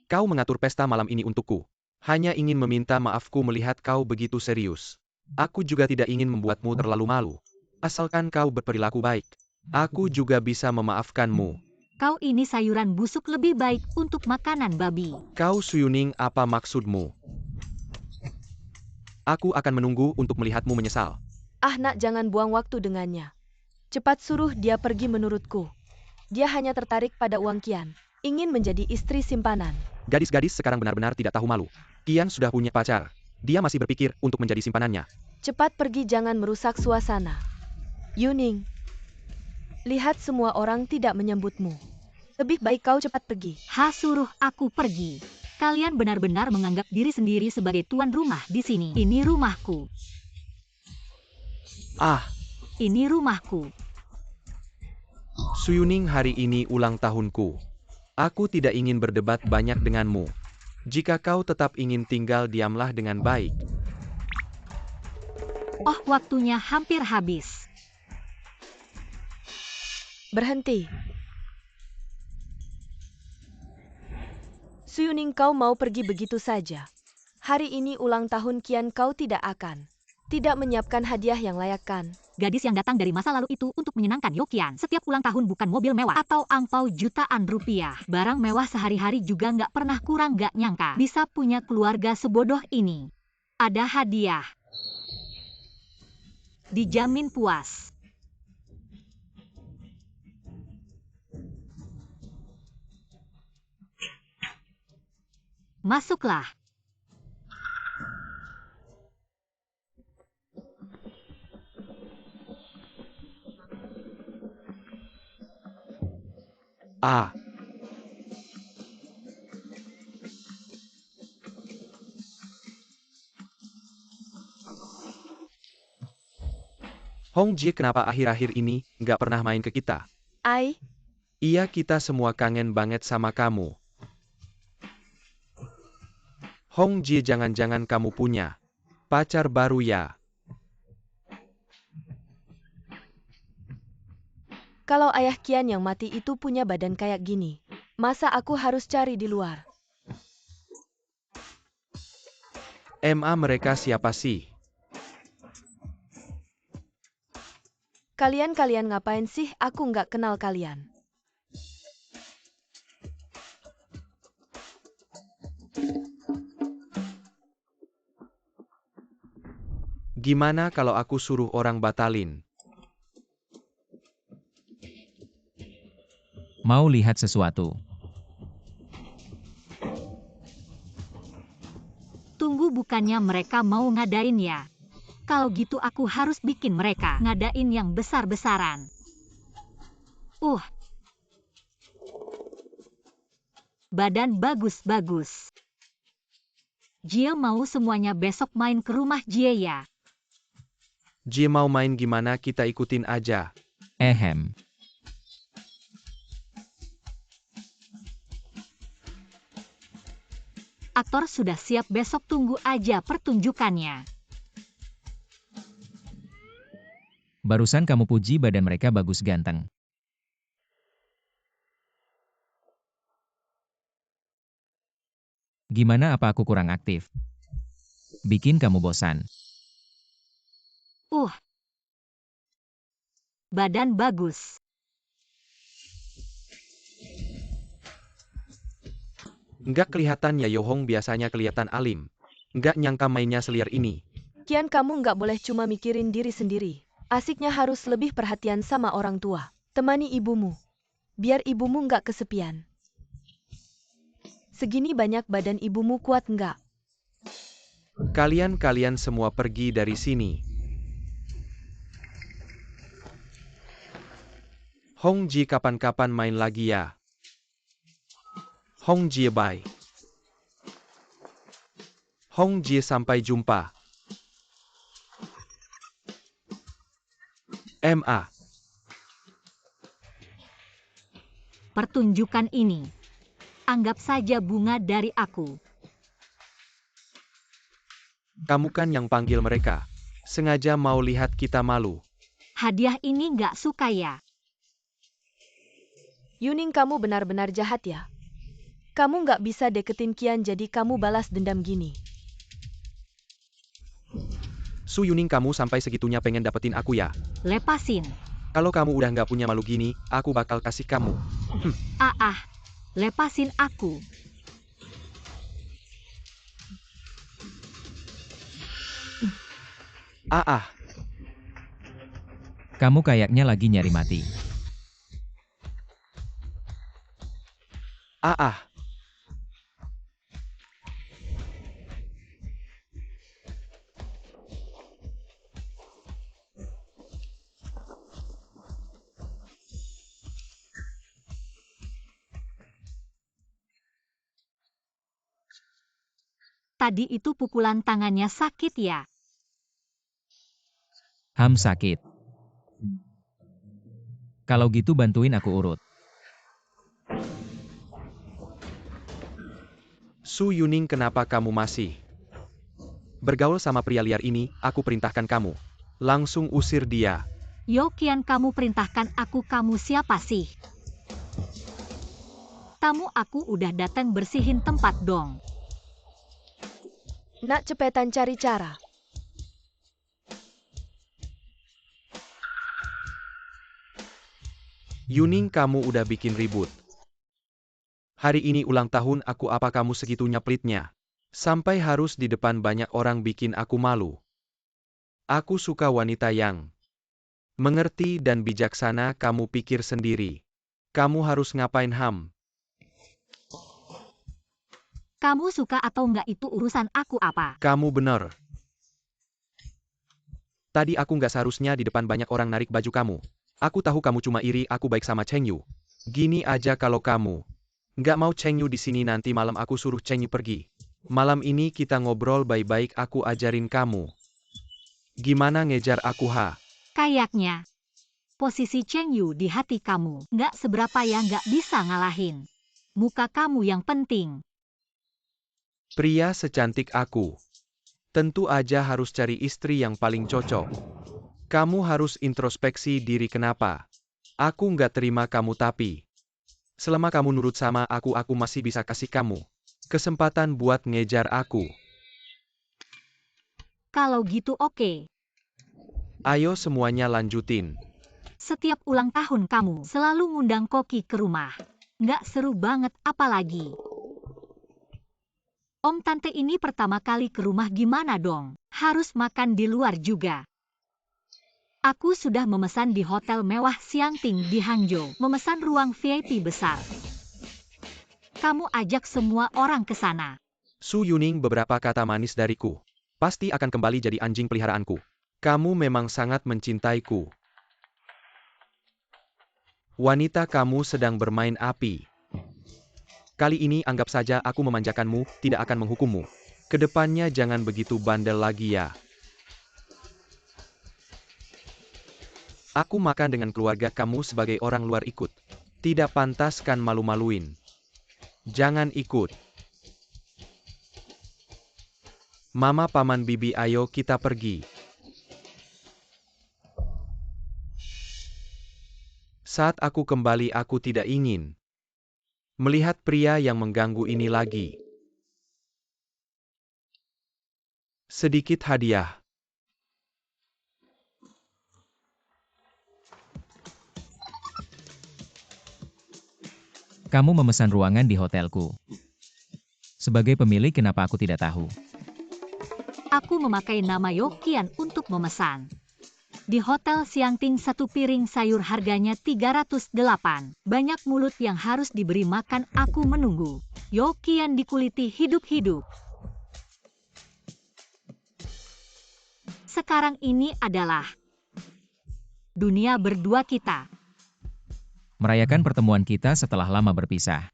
Kau mengatur pesta malam ini untukku. Hanya ingin meminta maafku melihat kau begitu serius. Aku juga tidak ingin membuatmu terlalu malu. Asalkan kau berperilaku baik. Aku juga bisa memaafkanmu. Kau ini sayuran busuk lebih baik untuk makanan babi. Kau Suyuning, apa maksudmu? Aku akan menunggu untuk melihatmu menyesal. Ah nak, jangan buang waktu dengannya. Cepat suruh dia pergi menurutku. Dia hanya tertarik pada uang Qian. Ingin menjadi istri simpanan. Gadis-gadis sekarang benar-benar tidak tahu malu. Qian sudah punya pacar. Dia masih berpikir untuk menjadi simpanannya. Cepat pergi, jangan merusak suasana. Yuning, lihat semua orang tidak menyambutmu. Lebih baik kau cepat pergi. Suruh aku pergi. Kalian benar-benar menganggap diri sendiri sebagai tuan rumah di sini. Ini rumahku. Ini rumahku. Suyuning, hari ini ulang tahunku. Aku tidak ingin berdebat banyak denganmu. Jika kau tetap ingin tinggal, diamlah dengan baik. Oh, waktunya hampir habis. Berhenti. Suyuning, kau mau pergi begitu saja? Hari ini ulang tahun Qian, kau tidak menyiapkan hadiah yang layak kan? Gadis yang datang dari masa lalu itu untuk menyenangkan Yokian. Setiap ulang tahun bukan mobil mewah atau angpau jutaan rupiah. Barang mewah sehari-hari juga nggak pernah kurang, nggak nyangka bisa punya keluarga sebodoh ini. Ada hadiah. Dijamin puas. Masuklah. Hong Jie, kenapa akhir-akhir ini nggak pernah main ke kita? Iya, kita semua kangen banget sama kamu. Hong Jie, jangan-jangan kamu punya pacar baru ya? Kalau ayah Qian yang mati itu punya badan kayak gini, masa aku harus cari di luar? Mereka siapa sih? Kalian ngapain sih? Aku nggak kenal kalian. Gimana kalau aku suruh orang batalin? Mau lihat sesuatu? Tunggu, bukannya mereka mau ngadain ya? Kalau gitu aku harus bikin mereka ngadain yang besar-besaran. Badan bagus-bagus. Jie mau semuanya besok main ke rumah Jie ya? Jie mau main, gimana kita ikutin aja. Aktor sudah siap, besok tunggu aja pertunjukannya. Barusan kamu puji badan mereka bagus ganteng. Gimana, apa aku kurang aktif? Bikin kamu bosan? Badan bagus. Nggak kelihatan ya Yohong, biasanya kelihatan alim. Nggak nyangka mainnya seliar ini. Qian, kamu nggak boleh cuma mikirin diri sendiri. Asiknya harus lebih perhatian sama orang tua. Temani ibumu. Biar ibumu nggak kesepian. Segini banyak badan ibumu kuat nggak? Kalian semua pergi dari sini. Hong Jie, kapan-kapan main lagi ya. Hong Jie, bye. Hong Jie, sampai jumpa. Pertunjukan ini, anggap saja bunga dari aku. Kamu kan yang panggil mereka. Sengaja mau lihat kita malu. Hadiah ini nggak suka ya? Yuning, kamu benar-benar jahat ya. Kamu nggak bisa deketin Qian, jadi kamu balas dendam gini. Su Yuning, kamu sampai segitunya pengen dapetin aku ya? Lepasin. Kalau kamu udah nggak punya malu gini, aku bakal kasih kamu. Lepasin aku. Kamu kayaknya lagi nyari mati. Tadi itu pukulan tangannya sakit ya? Sakit. Kalau gitu bantuin aku urut. Su Yuning, kenapa kamu masih bergaul sama pria liar ini? Aku perintahkan kamu. Langsung usir dia. Qian, kamu perintahkan aku, kamu siapa sih? Tamu aku udah datang, bersihin tempat dong. Nak, cepetan cari cara. Yuning, kamu udah bikin ribut. Hari ini ulang tahun aku, apa kamu segitunya pelitnya? Sampai harus di depan banyak orang bikin aku malu. Aku suka wanita yang mengerti dan bijaksana. Kamu pikir sendiri. Kamu harus ngapain, Ham? Kamu suka atau enggak itu urusan aku apa? Kamu bener. Tadi aku nggak seharusnya di depan banyak orang narik baju kamu. Aku tahu kamu cuma iri aku baik sama Cheng Yu. Gini aja, kalau kamu nggak mau Cheng Yu di sini, nanti malam aku suruh Cheng Yu pergi. Malam ini kita ngobrol baik-baik, aku ajarin kamu gimana ngejar aku, ha? Kayaknya posisi Cheng Yu di hati kamu nggak seberapa ya, nggak bisa ngalahin. Muka kamu yang penting. Pria secantik aku tentu aja harus cari istri yang paling cocok. Kamu harus introspeksi diri, kenapa aku nggak terima kamu, tapi selama kamu nurut sama aku masih bisa kasih kamu kesempatan buat ngejar aku. Kalau gitu oke. Ayo semuanya lanjutin. Setiap ulang tahun kamu selalu ngundang Koki ke rumah. Nggak seru banget, apalagi Om Tante ini pertama kali ke rumah, gimana dong? Harus makan di luar juga. Aku sudah memesan di hotel mewah Xiangting di Hangzhou, memesan ruang VIP besar. Kamu ajak semua orang ke sana. Su Yuning, beberapa kata manis dariku pasti akan kembali jadi anjing peliharaanku. Kamu memang sangat mencintaiku. Wanita, kamu sedang bermain api. Kali ini anggap saja aku memanjakanmu, tidak akan menghukummu. Kedepannya jangan begitu bandel lagi ya. Aku makan dengan keluarga kamu sebagai orang luar, ikut. Tidak pantas kan, malu-maluin. Jangan ikut. Mama, paman, bibi, ayo kita pergi. Saat aku kembali, aku tidak ingin melihat pria yang mengganggu ini lagi. Sedikit hadiah. Kamu memesan ruangan di hotelku. Sebagai pemilik, kenapa aku tidak tahu? Aku memakai nama Qian untuk memesan. Di Hotel Xiangting satu piring sayur harganya 308. Banyak mulut yang harus diberi makan, aku menunggu. Qian dikuliti hidup-hidup. Sekarang ini adalah dunia berdua kita. Merayakan pertemuan kita setelah lama berpisah.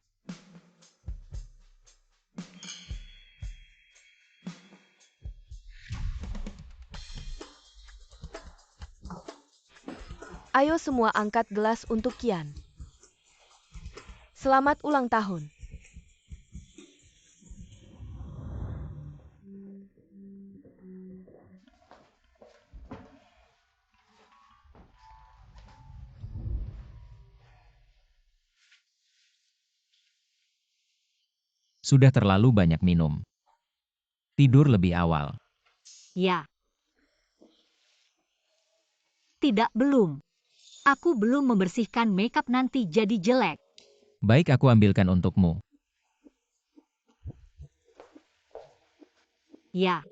Ayo semua angkat gelas untuk Qian. Selamat ulang tahun. Sudah terlalu banyak minum. Tidur lebih awal. Ya. Tidak, belum. Aku belum membersihkan makeup, nanti jadi jelek. Baik, aku ambilkan untukmu. Ya.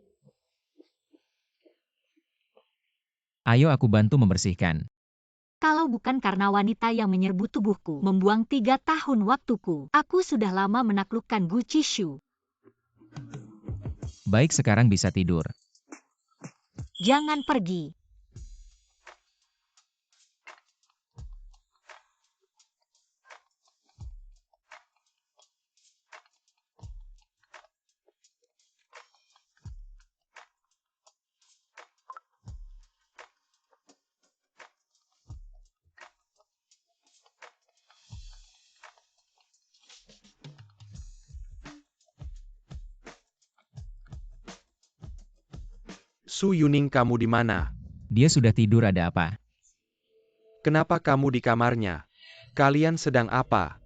Ayo aku bantu membersihkan. Kalau bukan karena wanita yang menyerbu tubuhku, membuang 3 tahun waktuku, aku sudah lama menaklukkan Gucci Shoe. Baik, sekarang bisa tidur. Jangan pergi. Su Yuning, kamu di mana? Dia sudah tidur, ada apa? Kenapa kamu di kamarnya? Kalian sedang apa?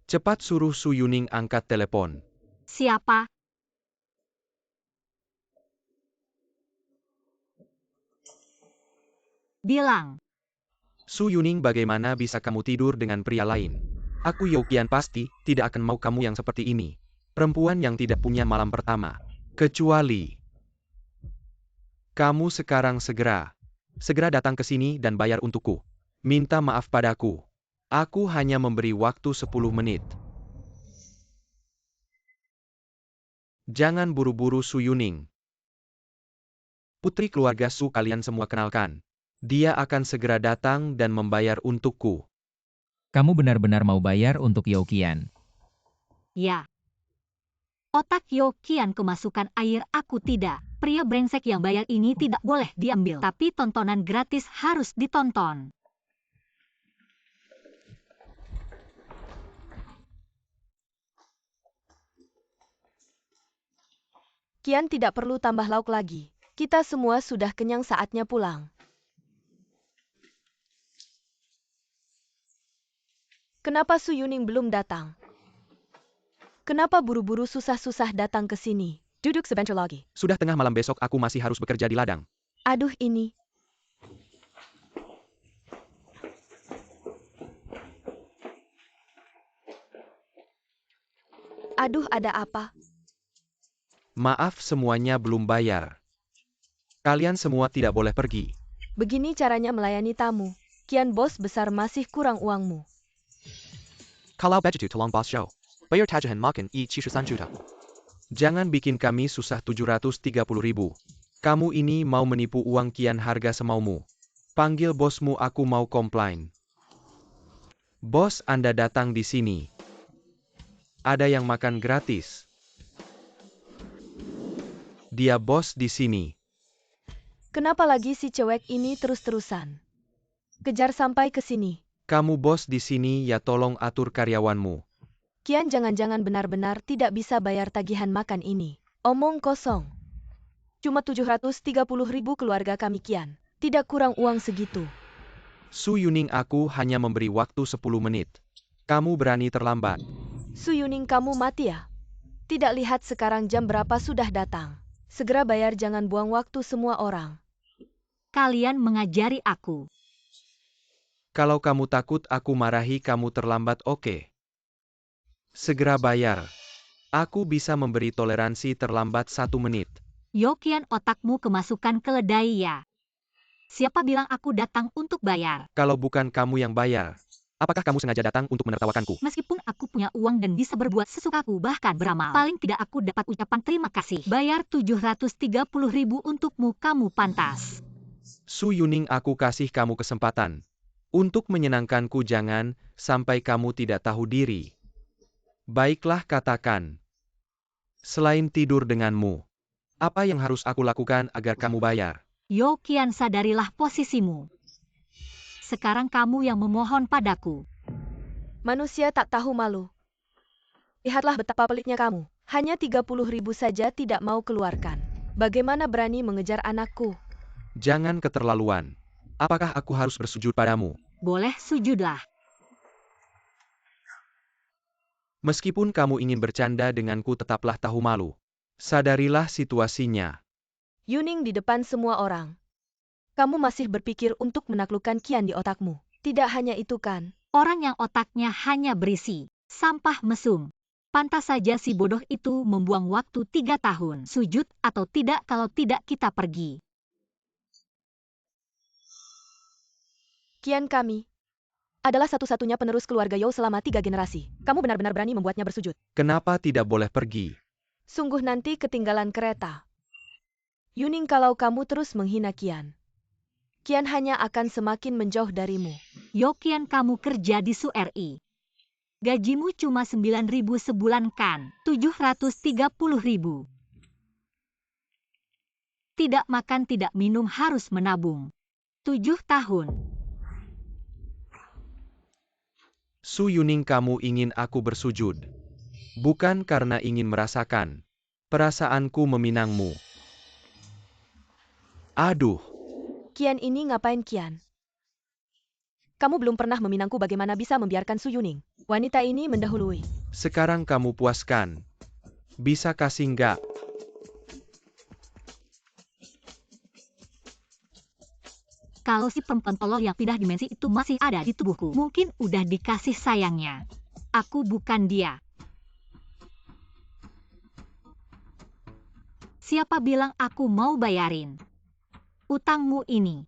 Cepat suruh Su Yuning angkat telepon. Siapa? Bilang. Su Yuning, bagaimana bisa kamu tidur dengan pria lain? Aku Youqian pasti tidak akan mau kamu yang seperti ini. Perempuan yang tidak punya malam pertama. Kecuali kamu sekarang segera datang ke sini dan bayar untukku. Minta maaf padaku. Aku hanya memberi waktu 10 menit. Jangan buru-buru, Su Yuning. Putri keluarga Su kalian semua kenalkan. Dia akan segera datang dan membayar untukku. Kamu benar-benar mau bayar untuk Youqian? Ya. Otak Youqian kemasukan air, aku tidak. Pria brengsek yang bayar ini tidak boleh diambil. Tapi tontonan gratis harus ditonton. Kian tidak perlu tambah lauk lagi. Kita semua sudah kenyang, saatnya pulang. Kenapa Su Yuning belum datang? Kenapa buru-buru susah-susah datang ke sini? Duduk sebentar lagi. Sudah tengah malam, besok aku masih harus bekerja di ladang. Aduh, ini. Aduh, ada apa? Maaf, semuanya belum bayar. Kalian semua tidak boleh pergi. Begini caranya melayani tamu. Kian, bos besar masih kurang uangmu. Kalau begitu tolong bos show. Bayar tagihan makan i 73 juta. Jangan bikin kami susah 730.000. Kamu ini mau menipu uang Kian harga semaumu. Panggil bosmu, aku mau komplain. Bos Anda datang di sini. Ada yang makan gratis. Dia bos di sini. Kenapa lagi si cewek ini terus-terusan? Kejar sampai ke sini. Kamu bos di sini ya, tolong atur karyawanmu. Kian, jangan-jangan benar-benar tidak bisa bayar tagihan makan ini. Omong kosong. Cuma 730.000 keluarga kami, Kian. Tidak kurang uang segitu. Su Yuning, aku hanya memberi waktu 10 menit. Kamu berani terlambat. Su Yuning, kamu mati ya? Tidak lihat sekarang jam berapa sudah datang. Segera bayar, jangan buang waktu semua orang. Kalian mengajari aku. Kalau kamu takut aku marahi kamu terlambat, oke. Segera bayar. Aku bisa memberi toleransi terlambat 1 menit. Youqian, otakmu kemasukan keledai ya. Siapa bilang aku datang untuk bayar? Kalau bukan kamu yang bayar, apakah kamu sengaja datang untuk menertawakanku? Meskipun aku punya uang dan bisa berbuat sesukaku, bahkan beramal, paling tidak aku dapat ucapan terima kasih. Bayar 730.000 untukmu, kamu pantas. Su Yuning, aku kasih kamu kesempatan. Untuk menyenangkanku, jangan sampai kamu tidak tahu diri. Baiklah, katakan. Selain tidur denganmu, apa yang harus aku lakukan agar kamu bayar? Youqian, sadarilah posisimu. Sekarang kamu yang memohon padaku. Manusia tak tahu malu. Lihatlah betapa pelitnya kamu. Hanya 30.000 saja tidak mau keluarkan. Bagaimana berani mengejar anakku? Jangan keterlaluan. Apakah aku harus bersujud padamu? Boleh sujudlah. Meskipun kamu ingin bercanda denganku tetaplah tahu malu. Sadarilah situasinya. Yuning di depan semua orang. Kamu masih berpikir untuk menaklukkan Qian di otakmu. Tidak hanya itu kan? Orang yang otaknya hanya berisi sampah mesum. Pantas saja si bodoh itu membuang waktu 3 tahun. Sujud atau tidak, kalau tidak kita pergi. Qian kami adalah satu-satunya penerus keluarga Yao selama 3 generasi. Kamu benar-benar berani membuatnya bersujud. Kenapa tidak boleh pergi? Sungguh nanti ketinggalan kereta. Yuning, kalau kamu terus menghina Qian, Qian hanya akan semakin menjauh darimu. Yo Qian, kamu kerja di Su Ri. Gajimu cuma 9.000 sebulan kan? 730.000. Tidak makan, tidak minum, harus menabung. 7 tahun. Su Yuning, kamu ingin aku bersujud. Bukan karena ingin merasakan perasaanku meminangmu. Aduh. Qian ini ngapain Qian? Kamu belum pernah meminangku, bagaimana bisa membiarkan Su Yuning? Wanita ini mendahului. Sekarang kamu puaskan. Bisa kasih nggak? Kalau si perempuan tolol yang pindah dimensi itu masih ada di tubuhku, mungkin udah dikasih sayangnya. Aku bukan dia. Siapa bilang aku mau bayarin utangmu ini?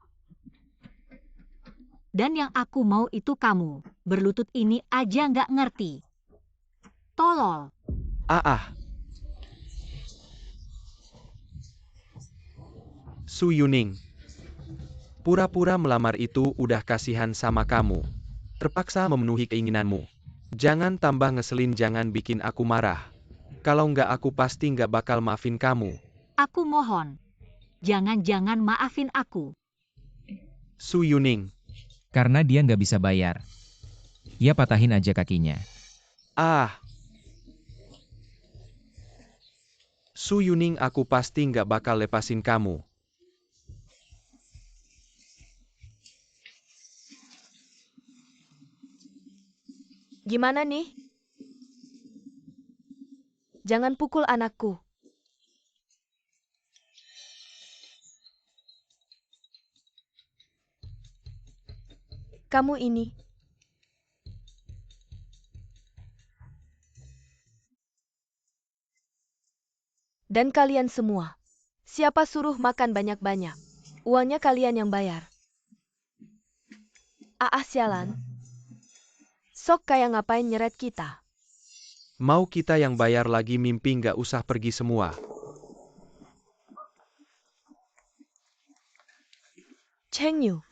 Dan yang aku mau itu kamu. Berlutut ini aja nggak ngerti. Tolol. Su Yuning. Pura-pura melamar itu udah kasihan sama kamu. Terpaksa memenuhi keinginanmu. Jangan tambah ngeselin, jangan bikin aku marah. Kalau nggak aku pasti nggak bakal maafin kamu. Aku mohon. Jangan maafin aku. Su Yuning. Karena dia nggak bisa bayar. Ya patahin aja kakinya. Su Yuning, aku pasti nggak bakal lepasin kamu. Gimana nih? Jangan pukul anakku. Kamu ini. Dan kalian semua. Siapa suruh makan banyak-banyak? Uangnya kalian yang bayar. Sialan. Sok kayak ngapain nyeret kita? Mau kita yang bayar lagi, mimpi nggak usah pergi semua. Cheng Yu.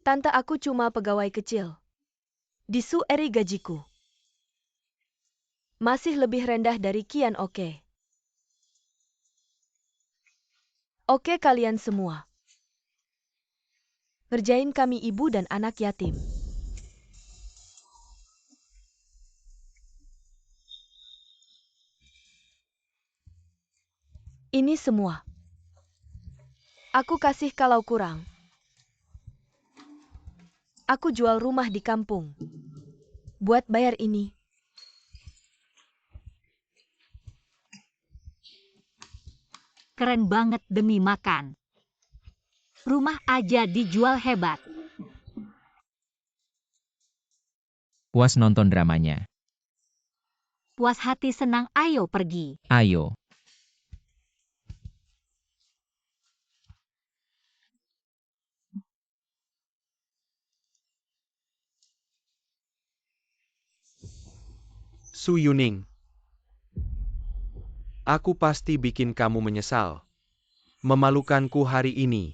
Tante, aku cuma pegawai kecil. Di Su Ri gajiku masih lebih rendah dari Qian, oke? Oke kalian semua. Ngerjain kami ibu dan anak yatim. Ini semua aku kasih, kalau kurang aku jual rumah di kampung buat bayar ini. Keren banget demi makan. Rumah aja dijual, hebat. Puas nonton dramanya. Puas hati, senang, ayo pergi. Ayo. Su Yuning. Aku pasti bikin kamu menyesal. Memalukanku hari ini.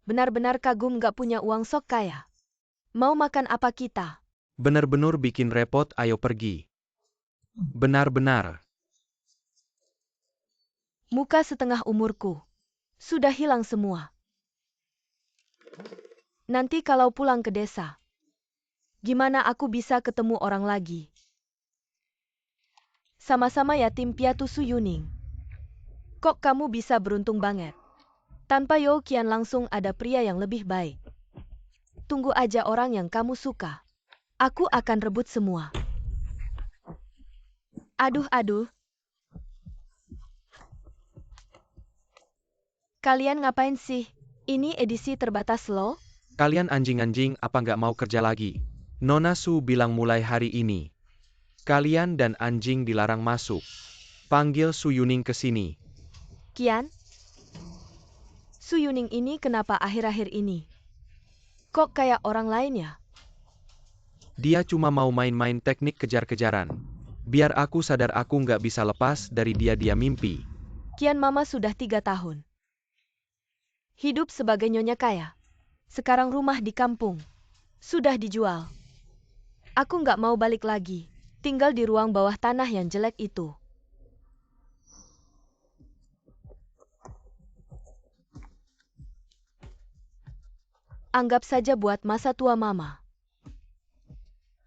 Benar-benar kagum gak punya uang, sok kaya. Mau makan apa kita? Benar-benar bikin repot, ayo pergi. Benar-benar. Muka setengah umurku sudah hilang semua. Nanti kalau pulang ke desa, gimana aku bisa ketemu orang lagi? Sama-sama yatim piatu Su Yuning. Kok kamu bisa beruntung banget? Tanpa Yo Qian langsung ada pria yang lebih baik. Tunggu aja orang yang kamu suka. Aku akan rebut semua. Aduh. Kalian ngapain sih? Ini edisi terbatas loh. Kalian anjing-anjing apa nggak mau kerja lagi? Nona Su bilang mulai hari ini. Kalian dan anjing dilarang masuk. Panggil Su Yuning ke sini. Kian? Su Yuning ini kenapa akhir-akhir ini? Kok kayak orang lain ya? Dia cuma mau main-main teknik kejar-kejaran. Biar aku sadar aku nggak bisa lepas dari dia mimpi. Kian mama sudah 3 tahun. Hidup sebagai nyonya kaya. Sekarang rumah di kampung. Sudah dijual. Aku nggak mau balik lagi. Tinggal di ruang bawah tanah yang jelek itu. Anggap saja buat masa tua mama.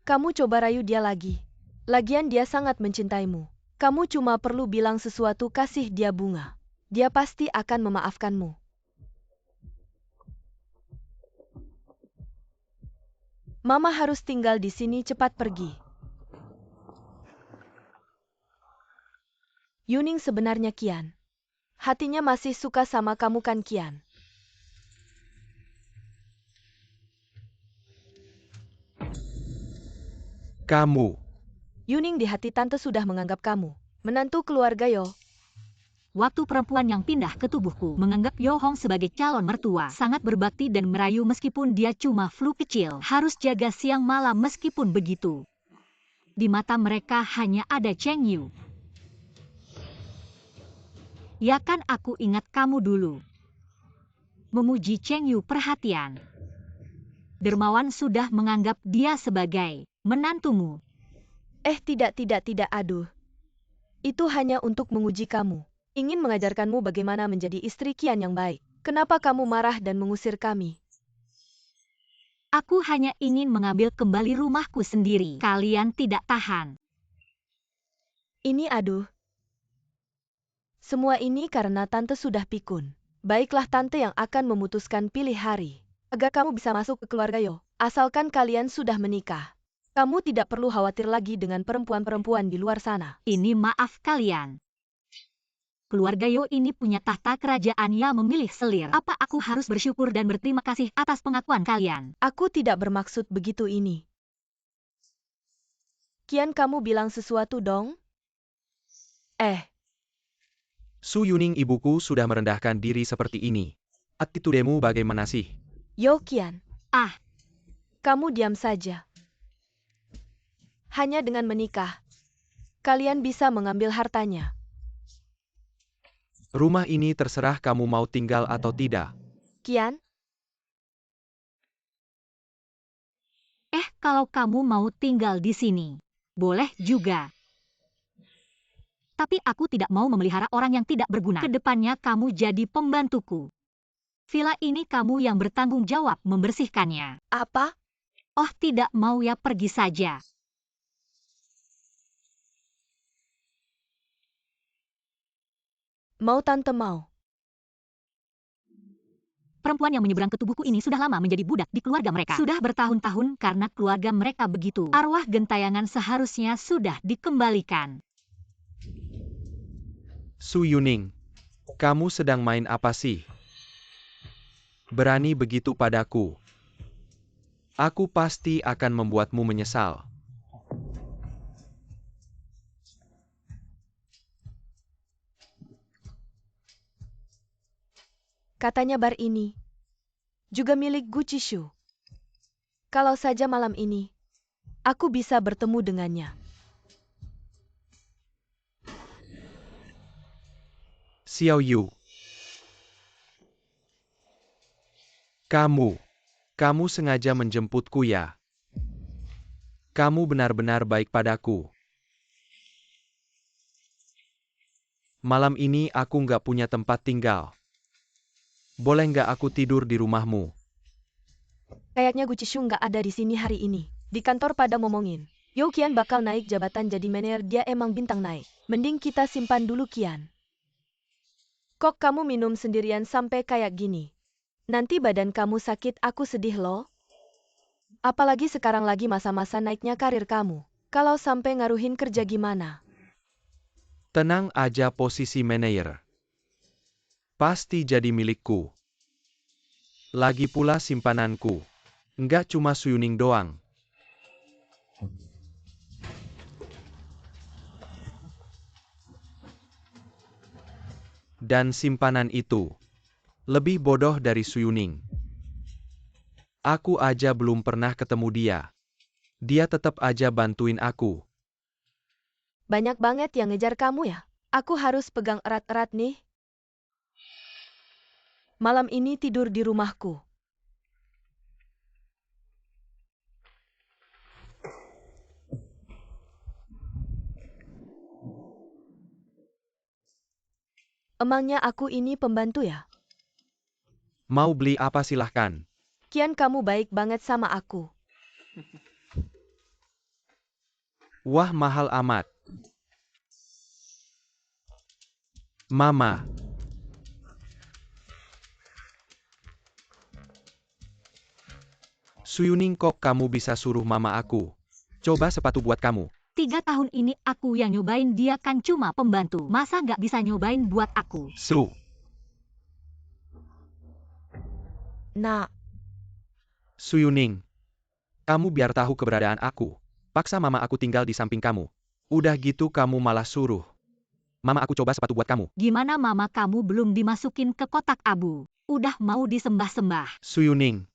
Kamu coba rayu dia lagi. Lagian dia sangat mencintaimu. Kamu cuma perlu bilang sesuatu, kasih dia bunga. Dia pasti akan memaafkanmu. Mama harus tinggal di sini, cepat pergi. Yuning sebenarnya Kian. Hatinya masih suka sama kamu kan Kian? Kamu. Yuning di hati tante sudah menganggap kamu menantu keluarga Yo. Waktu perempuan yang pindah ke tubuhku menganggap Yo Hong sebagai calon mertua, sangat berbakti dan merayu meskipun dia cuma flu kecil, harus jaga siang malam meskipun begitu. Di mata mereka hanya ada Cheng Yu. Ya kan aku ingat kamu dulu. Memuji Cheng Yu perhatian. Dermawan sudah menganggap dia sebagai menantumu. Tidak, aduh. Itu hanya untuk menguji kamu. Ingin mengajarkanmu bagaimana menjadi istri Kian yang baik. Kenapa kamu marah dan mengusir kami? Aku hanya ingin mengambil kembali rumahku sendiri. Kalian tidak tahan. Ini aduh. Semua ini karena tante sudah pikun. Baiklah tante yang akan memutuskan pilih hari. Agar kamu bisa masuk ke keluarga Yo. Asalkan kalian sudah menikah. Kamu tidak perlu khawatir lagi dengan perempuan-perempuan di luar sana. Ini maaf kalian. Keluarga Yo ini punya tahta kerajaan yang memilih selir. Apa aku harus bersyukur dan berterima kasih atas pengakuan kalian? Aku tidak bermaksud begitu ini. Kian, kamu bilang sesuatu dong? Su Yuning, ibuku sudah merendahkan diri seperti ini. Attitudemu bagaimana sih? Yo Kian. Ah. Kamu diam saja. Hanya dengan menikah, kalian bisa mengambil hartanya. Rumah ini terserah kamu mau tinggal atau tidak. Kian? Kalau kamu mau tinggal di sini, boleh juga. Tapi aku tidak mau memelihara orang yang tidak berguna. Kedepannya kamu jadi pembantuku. Villa ini kamu yang bertanggung jawab membersihkannya. Apa? Oh tidak mau ya, pergi saja. Mau tante mau. Perempuan yang menyeberang ke tubuhku ini sudah lama menjadi budak di keluarga mereka. Sudah bertahun-tahun karena keluarga mereka begitu. Arwah gentayangan seharusnya sudah dikembalikan. Su Yuning, kamu sedang main apa sih? Berani begitu padaku. Aku pasti akan membuatmu menyesal. Katanya bar ini juga milik Gu Chishu. Kalau saja malam ini aku bisa bertemu dengannya. Xiao Yu. Kamu sengaja menjemputku ya? Kamu benar-benar baik padaku. Malam ini aku nggak punya tempat tinggal. Boleh nggak aku tidur di rumahmu? Kayaknya Gu Chishu nggak ada di sini hari ini. Di kantor pada ngomongin, Yo Kian bakal naik jabatan jadi manajer, dia emang bintang naik. Mending kita simpan dulu Kian. Kok kamu minum sendirian sampai kayak gini? Nanti badan kamu sakit, aku sedih loh. Apalagi sekarang lagi masa-masa naiknya karir kamu. Kalau sampai ngaruhin kerja gimana? Tenang aja, posisi manajer pasti jadi milikku. Lagi pula simpananku. Nggak cuma Su Yuning doang. Dan simpanan itu lebih bodoh dari Su Yuning. Aku aja belum pernah ketemu dia. Dia tetap aja bantuin aku. Banyak banget yang ngejar kamu ya? Aku harus pegang erat-erat nih. Malam ini tidur di rumahku. Emangnya aku ini pembantu ya? Mau beli apa silahkan. Kian kamu baik banget sama aku. Wah, mahal amat. Mama. Su Yuning, kok kamu bisa suruh mama aku coba sepatu buat kamu? 3 tahun ini aku yang nyobain, dia kan cuma pembantu. Masa nggak bisa nyobain buat aku? Su. Nak, Su Yuning. Kamu biar tahu keberadaan aku. Paksa mama aku tinggal di samping kamu. Udah gitu kamu malah suruh mama aku coba sepatu buat kamu. Gimana mama kamu belum dimasukin ke kotak abu? Udah mau disembah-sembah. Su Yuning.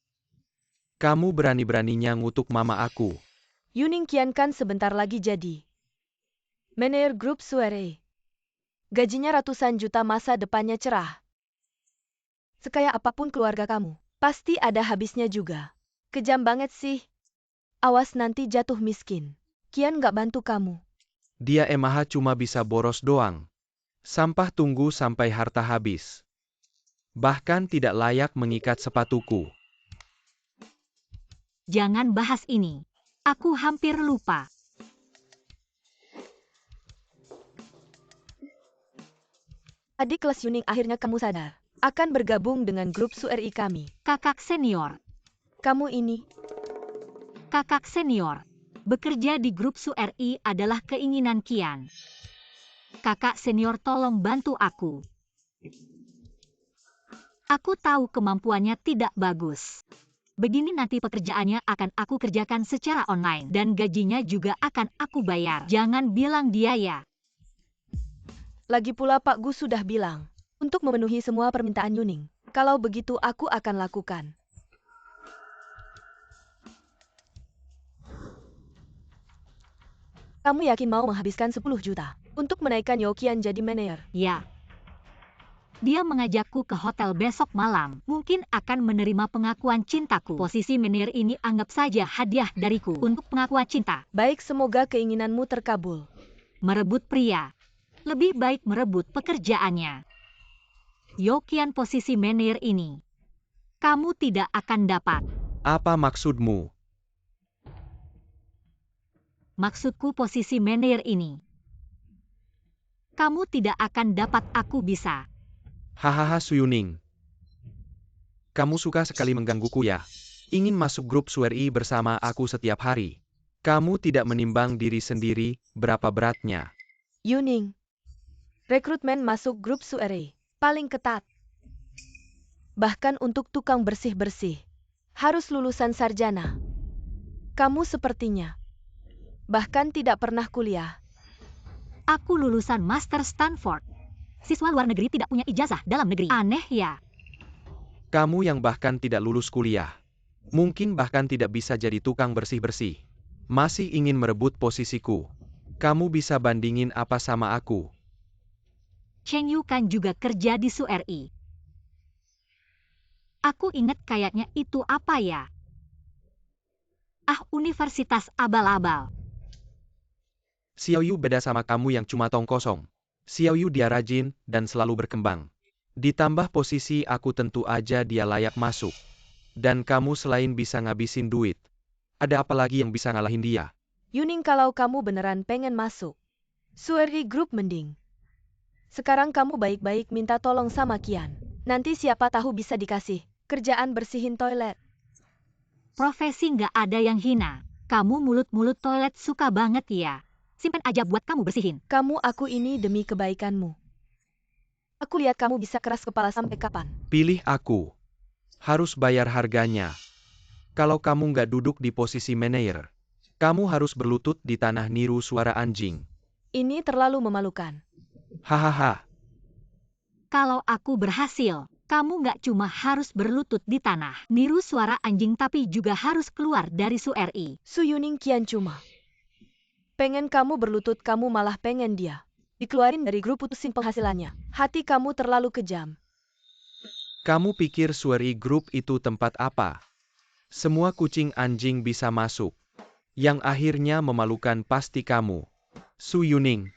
Kamu berani-beraninya ngutuk mama aku. Yuning Kian kan sebentar lagi jadi manajer grup Suere. Gajinya ratusan juta, masa depannya cerah. Sekaya apapun keluarga kamu, pasti ada habisnya juga. Kejam banget sih. Awas nanti jatuh miskin. Kian nggak bantu kamu. Dia emah cuma bisa boros doang. Sampah tunggu sampai harta habis. Bahkan tidak layak mengikat sepatuku. Jangan bahas ini. Aku hampir lupa. Adik kelas Yuning, akhirnya kamu sadar. Akan bergabung dengan grup Sueri kami. Kakak senior. Kamu ini, Kakak senior. Bekerja di grup Sueri adalah keinginan Kian. Kakak senior, tolong bantu aku. Aku tahu kemampuannya tidak bagus. Begini nanti pekerjaannya akan aku kerjakan secara online dan gajinya juga akan aku bayar. Jangan bilang dia ya. lagi pula Pak Gu sudah bilang untuk memenuhi semua permintaan Yuning. Kalau begitu aku akan lakukan. Kamu yakin mau menghabiskan 10 juta untuk menaikkan Yokian jadi manajer? Ya. Dia mengajakku ke hotel besok malam. Mungkin akan menerima pengakuan cintaku. Posisi manajer ini anggap saja hadiah dariku untuk pengakuan cinta. Baik, semoga keinginanmu terkabul. Merebut pria. Lebih baik merebut pekerjaannya. Yokian posisi manajer ini. Kamu tidak akan dapat. Apa maksudmu? Maksudku posisi manajer ini. Kamu tidak akan dapat, aku bisa. Hahaha, Su Yuning. Kamu suka sekali menggangguku ya. Ingin masuk grup Sueri bersama aku setiap hari. Kamu tidak menimbang diri sendiri berapa beratnya. Yuning. Rekrutmen masuk grup Suere paling ketat. Bahkan untuk tukang bersih-bersih. Harus lulusan sarjana. Kamu sepertinya bahkan tidak pernah kuliah. Aku lulusan Master Stanford. Siswa luar negeri tidak punya ijazah dalam negeri. Aneh ya. Kamu yang bahkan tidak lulus kuliah. Mungkin bahkan tidak bisa jadi tukang bersih-bersih. Masih ingin merebut posisiku. Kamu bisa bandingin apa sama aku? Cheng Yu kan juga kerja di Sueri. Aku ingat kayaknya itu apa ya? Ah, universitas abal-abal. Xiao Yu beda sama kamu yang cuma tong kosong. Xiao Yu dia rajin dan selalu berkembang. Ditambah posisi aku, tentu aja dia layak masuk. Dan kamu selain bisa ngabisin duit, ada apa lagi yang bisa ngalahin dia? Yuning, kalau kamu beneran pengen masuk Sueri Group, mending sekarang kamu baik-baik minta tolong sama Kian. Nanti siapa tahu bisa dikasih kerjaan bersihin toilet. Profesi nggak ada yang hina. Kamu mulut-mulut toilet suka banget ya. Simpen aja buat kamu bersihin. Aku ini demi kebaikanmu. Aku lihat kamu bisa keras kepala sampai kapan. Pilih aku. Harus bayar harganya. Kalau kamu nggak duduk di posisi manajer, kamu harus berlutut di tanah niru suara anjing. Ini terlalu memalukan. Hahaha. Kalau aku berhasil, kamu nggak cuma harus berlutut di tanah, niru suara anjing tapi juga harus keluar dari Su RI. Su Yuning kian cuma. Pengen kamu berlutut, kamu malah pengen dia dikeluarin dari grup, putusin penghasilannya. Hati kamu terlalu kejam. Kamu pikir Sueri Group itu tempat apa? Semua kucing anjing bisa masuk. Yang akhirnya memalukan pasti kamu. Su Yuning.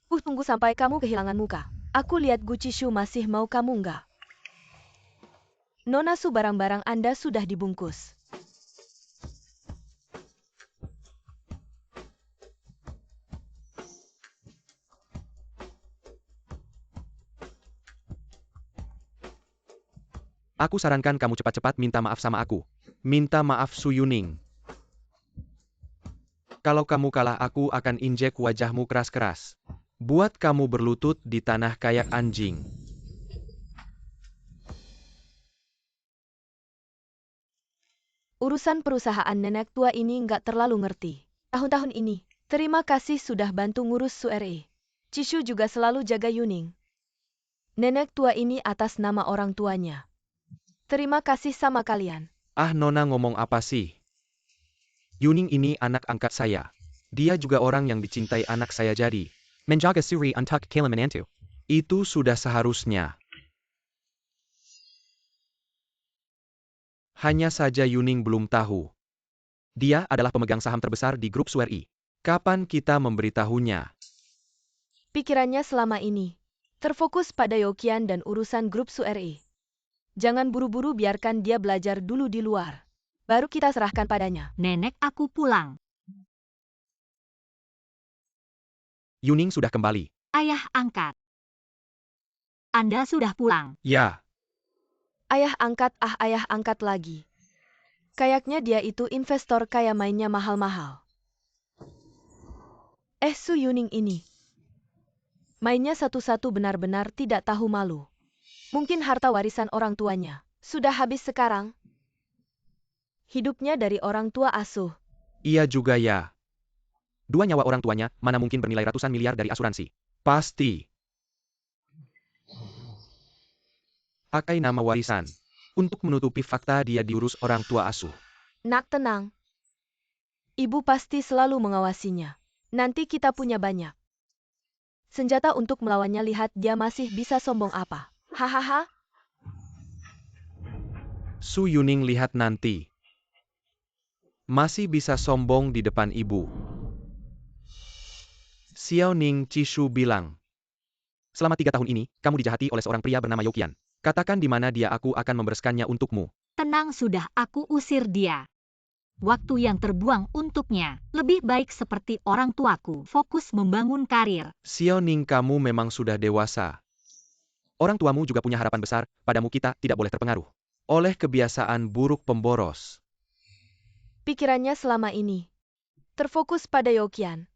Tunggu sampai kamu kehilangan muka. Aku lihat Gucci Shu masih mau kamu nggak? Nona Su, barang-barang Anda sudah dibungkus. Aku sarankan kamu cepat-cepat minta maaf sama aku. Minta maaf Su Yuning. Kalau kamu kalah, aku akan injek wajahmu keras-keras. Buat kamu berlutut di tanah kayak anjing. Urusan perusahaan nenek tua ini nggak terlalu ngerti. Tahun-tahun ini, terima kasih sudah bantu ngurus Su RI. Cishu juga selalu jaga Yuning. Nenek tua ini atas nama orang tuanya. Terima kasih sama kalian. Ah, Nona ngomong apa sih? Yuning ini anak angkat saya. Dia juga orang yang dicintai anak saya jadi. Menjaga suri untuk kailan menantu. Itu sudah seharusnya. Hanya saja Yuning belum tahu. Dia adalah pemegang saham terbesar di grup Sueri. Kapan kita memberitahunya? Pikirannya selama ini terfokus pada Yokian dan urusan grup Su RI. Jangan buru-buru, biarkan dia belajar dulu di luar. Baru kita serahkan padanya. Nenek aku pulang. Yuning sudah kembali. Ayah angkat. Anda sudah pulang. Ya, Ayah angkat lagi. Kayaknya dia itu investor kaya, mainnya mahal-mahal. Su Yuning ini. Mainnya satu-satu, benar-benar tidak tahu malu. Mungkin harta warisan orang tuanya sudah habis sekarang. Hidupnya dari orang tua asuh. iya juga ya. Dua nyawa orang tuanya, mana mungkin bernilai ratusan miliar dari asuransi. Pasti. Pakai nama warisan. Untuk menutupi fakta dia diurus orang tua asuh. Nak, tenang. Ibu pasti selalu mengawasinya. Nanti kita punya banyak senjata untuk melawannya, lihat dia masih bisa sombong apa. Hahaha. Su Yuning, lihat nanti. Masih bisa sombong di depan ibu. Xiao Ning Cishu bilang. Selama 3 tahun ini, kamu dijahati oleh seorang pria bernama Yokian. Katakan di mana dia, aku akan membereskannya untukmu. Tenang, sudah aku usir dia. Waktu yang terbuang untuknya lebih baik seperti orang tuaku, fokus membangun karir. Xiao Ning, kamu memang sudah dewasa. Orang tuamu juga punya harapan besar, padamu kita tidak boleh terpengaruh. Oleh kebiasaan buruk pemboros. Pikirannya selama ini terfokus pada Yokian.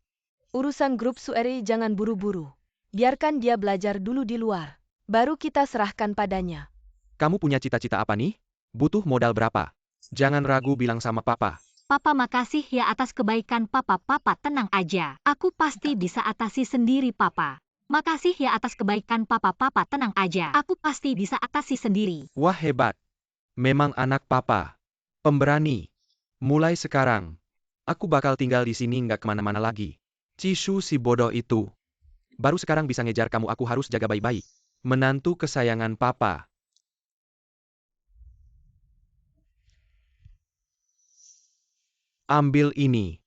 Urusan grup Sueri jangan buru-buru. Biarkan dia belajar dulu di luar. Baru kita serahkan padanya. Kamu punya cita-cita apa nih? Butuh modal berapa? Jangan ragu, bilang sama papa. Papa, makasih ya atas kebaikan papa. Papa tenang aja. Aku pasti bisa atasi sendiri, papa. Makasih ya atas kebaikan papa. Papa tenang aja. Aku pasti bisa atasi sendiri. Wah, hebat. Memang anak papa. Pemberani. Mulai sekarang, aku bakal tinggal di sini, nggak kemana-mana lagi. Cishu si bodoh itu. Baru sekarang bisa ngejar kamu, aku harus jaga baik-baik. Menantu kesayangan papa. Ambil ini.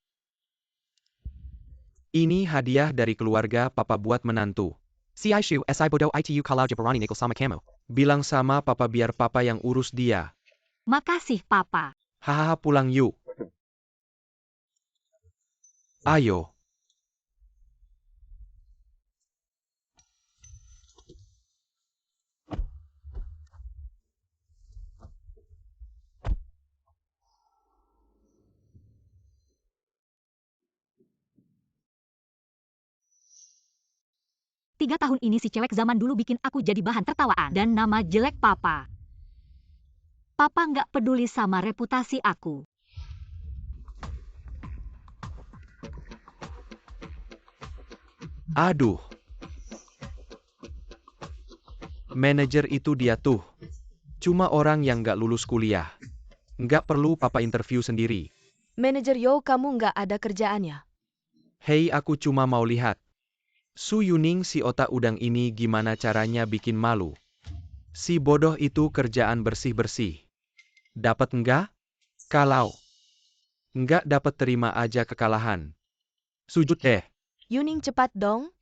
Ini hadiah dari keluarga papa buat menantu. Si Aishu, si bodo itu kalau jabarani nikul sama kamu. Bilang sama papa biar papa yang urus dia. Makasih, papa. Hahaha, pulang yuk. Ayo. 3 tahun ini si cewek zaman dulu bikin aku jadi bahan tertawaan dan nama jelek papa. Papa nggak peduli sama reputasi aku. Aduh. Manajer itu dia tuh. Cuma orang yang nggak lulus kuliah. Nggak perlu papa interview sendiri. Manajer Yo, kamu nggak ada kerjaannya. Hei, aku cuma mau lihat. Su Yuning si otak udang ini gimana caranya bikin malu. Si bodoh itu kerjaan bersih-bersih. Dapat enggak? Kalau enggak dapat terima aja kekalahan. Sujud deh. Yuning, cepat dong.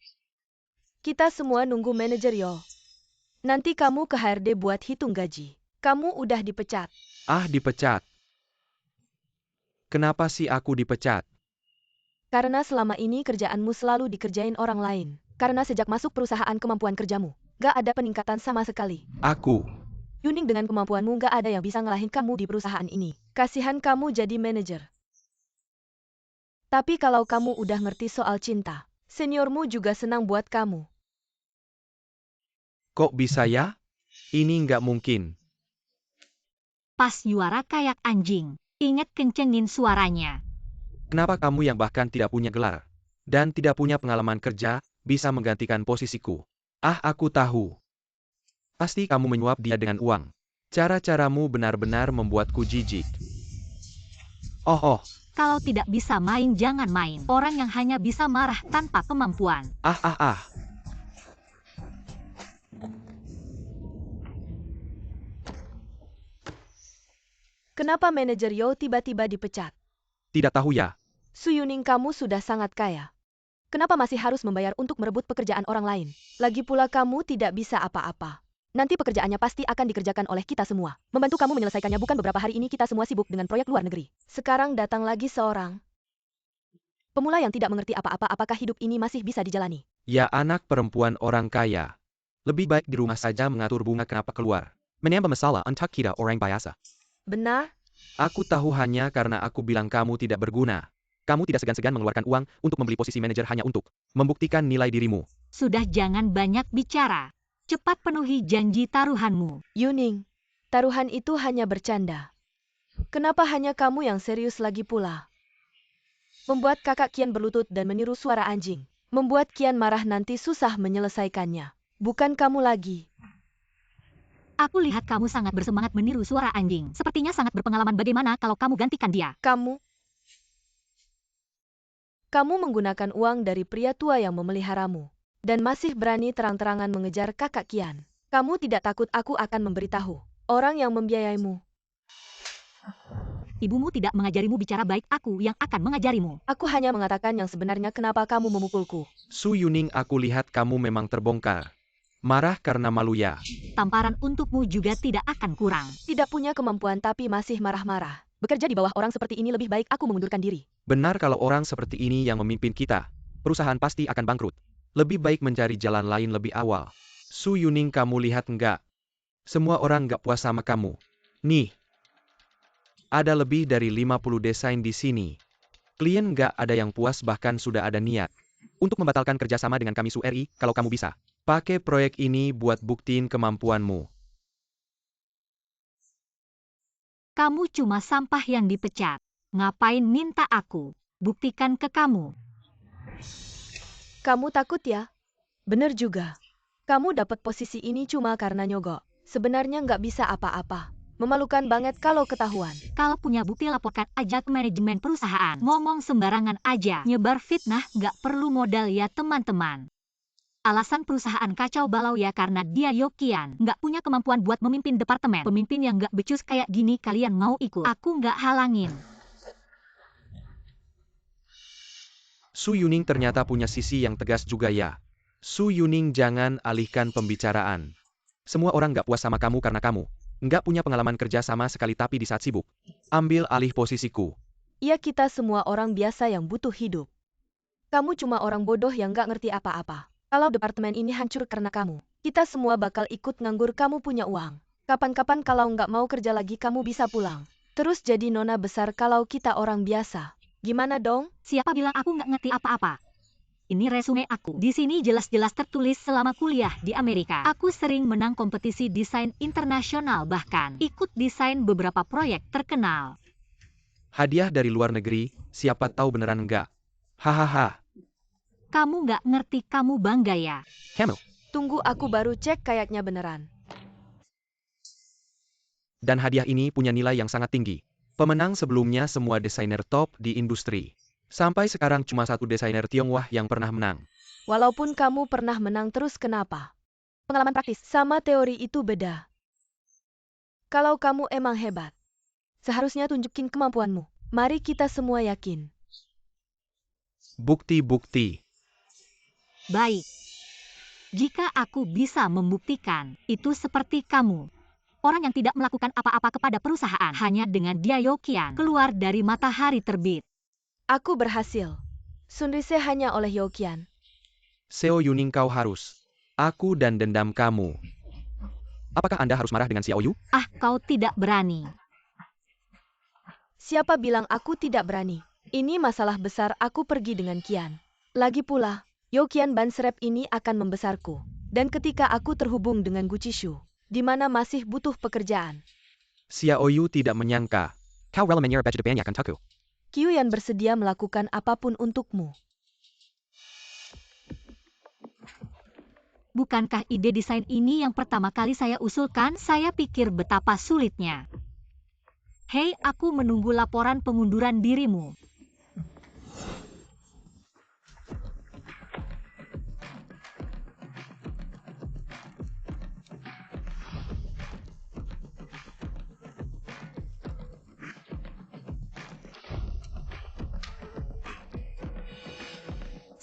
Kita semua nunggu manajer Yo. Nanti kamu ke HRD buat hitung gaji. Kamu udah dipecat. Ah, dipecat. Kenapa sih aku dipecat? Karena selama ini kerjaanmu selalu dikerjain orang lain. Karena sejak masuk perusahaan kemampuan kerjamu, gak ada peningkatan sama sekali. Aku. Yuning, dengan kemampuanmu gak ada yang bisa ngalahin kamu di perusahaan ini. Kasihan kamu jadi manajer. Tapi kalau kamu udah ngerti soal cinta, seniormu juga senang buat kamu. Kok bisa ya? Ini nggak mungkin. Pas Yuara kayak anjing. Ingat kencengin suaranya. Kenapa kamu yang bahkan tidak punya gelar dan tidak punya pengalaman kerja bisa menggantikan posisiku? Ah, aku tahu. Pasti kamu menyuap dia dengan uang. Cara-caramu benar-benar membuatku jijik. Oh. Kalau tidak bisa main, jangan main. Orang yang hanya bisa marah tanpa kemampuan. Ah. Kenapa manajer Yo tiba-tiba dipecat? Tidak tahu ya. Su Yuning, kamu sudah sangat kaya. Kenapa masih harus membayar untuk merebut pekerjaan orang lain? Lagi pula kamu tidak bisa apa-apa. Nanti pekerjaannya pasti akan dikerjakan oleh kita semua. Membantu kamu menyelesaikannya, bukan beberapa hari ini kita semua sibuk dengan proyek luar negeri. Sekarang datang lagi seorang pemula yang tidak mengerti apa-apa. Apakah hidup ini masih bisa dijalani? Ya, anak perempuan orang kaya. Lebih baik di rumah saja mengatur bunga, kenapa keluar? Menambah masalah untuk kita orang biasa. Benar? Aku tahu hanya karena aku bilang kamu tidak berguna. Kamu tidak segan-segan mengeluarkan uang untuk membeli posisi manajer hanya untuk membuktikan nilai dirimu. Sudah, jangan banyak bicara. Cepat penuhi janji taruhanmu. Yuning, taruhan itu hanya bercanda. Kenapa hanya kamu yang serius lagi pula? Membuat kakak Kian berlutut dan meniru suara anjing. Membuat Kian marah, nanti susah menyelesaikannya. Bukan kamu lagi. Aku lihat kamu sangat bersemangat meniru suara anjing. Sepertinya sangat berpengalaman. Bagaimana kalau kamu gantikan dia? Kamu menggunakan uang dari pria tua yang memeliharamu. Dan masih berani terang-terangan mengejar kakak Kian. Kamu tidak takut aku akan memberitahu orang yang membiayaimu? Ibumu tidak mengajarimu bicara baik, aku yang akan mengajarimu. Aku hanya mengatakan yang sebenarnya. Kenapa kamu memukulku? Su Yuning, aku lihat kamu memang terbongkar. Marah karena malu ya. Tamparan untukmu juga tidak akan kurang. Tidak punya kemampuan tapi masih marah-marah. Bekerja di bawah orang seperti ini, lebih baik aku mengundurkan diri. Benar, kalau orang seperti ini yang memimpin kita, perusahaan pasti akan bangkrut. Lebih baik mencari jalan lain lebih awal. Su Yuning, kamu lihat enggak? Semua orang enggak puas sama kamu. Nih. Ada lebih dari 50 desain di sini. Klien enggak ada yang puas, bahkan sudah ada niat untuk membatalkan kerjasama dengan kami. Su RI, kalau kamu bisa, pakai proyek ini buat buktiin kemampuanmu. Kamu cuma sampah yang dipecat. Ngapain minta aku buktikan ke kamu? Kamu takut ya? Bener juga. Kamu dapat posisi ini cuma karena nyogok. Sebenarnya nggak bisa apa-apa. Memalukan banget kalau ketahuan. Kalau punya bukti laporkan aja ke manajemen perusahaan. Ngomong sembarangan aja. Nyebar fitnah nggak perlu modal ya teman-teman. Alasan perusahaan kacau balau ya karena dia Yokian. Nggak punya kemampuan buat memimpin departemen. Pemimpin yang nggak becus kayak gini kalian mau ikut. Aku nggak halangin. Su Yuning ternyata punya sisi yang tegas juga ya. Su Yuning, jangan alihkan pembicaraan. Semua orang nggak puas sama kamu karena kamu nggak punya pengalaman kerja sama sekali, tapi di saat sibuk, ambil alih posisiku. Iya, kita semua orang biasa yang butuh hidup. Kamu cuma orang bodoh yang nggak ngerti apa-apa. Kalau departemen ini hancur karena kamu, kita semua bakal ikut nganggur. Kamu punya uang. Kapan-kapan kalau nggak mau kerja lagi kamu bisa pulang. Terus jadi nona besar kalau kita orang biasa. Gimana dong? Siapa bilang aku nggak ngerti apa-apa? Ini resume aku. Di sini jelas-jelas tertulis selama kuliah di Amerika. Aku sering menang kompetisi desain internasional, bahkan ikut desain beberapa proyek terkenal. Hadiah dari luar negeri, siapa tahu beneran enggak. Hahaha. Kamu nggak ngerti, kamu bangga ya? Kamu. Tunggu, aku baru cek, kayaknya beneran. Dan hadiah ini punya nilai yang sangat tinggi. Pemenang sebelumnya semua desainer top di industri. Sampai sekarang cuma satu desainer Tionghoa yang pernah menang. Walaupun kamu pernah menang terus, kenapa? Pengalaman praktis sama teori itu beda. Kalau kamu emang hebat, seharusnya tunjukin kemampuanmu. Mari kita semua yakin. Bukti-bukti. Baik. Jika aku bisa membuktikan, itu seperti kamu. Orang yang tidak melakukan apa-apa kepada perusahaan hanya dengan dia Yokian keluar dari matahari terbit. Aku berhasil. Sunrise hanya oleh Yokian. Seo Yuning, kau harus. Aku dan dendam kamu. Apakah Anda harus marah dengan Xiao Yu? Ah, kau tidak berani. Siapa bilang aku tidak berani? Ini masalah besar, aku pergi dengan Kian. Lagi pula, Yokian Bansrep ini akan membesarku. Dan ketika aku terhubung dengan Guchishu, di mana masih butuh pekerjaan, Xiao Yu tidak menyangka. Kau rela menyerah baju depannya kan Taku? Kyuyan bersedia melakukan apapun untukmu. Bukankah ide desain ini yang pertama kali saya usulkan? Saya pikir betapa sulitnya. Hei, aku menunggu laporan pengunduran dirimu.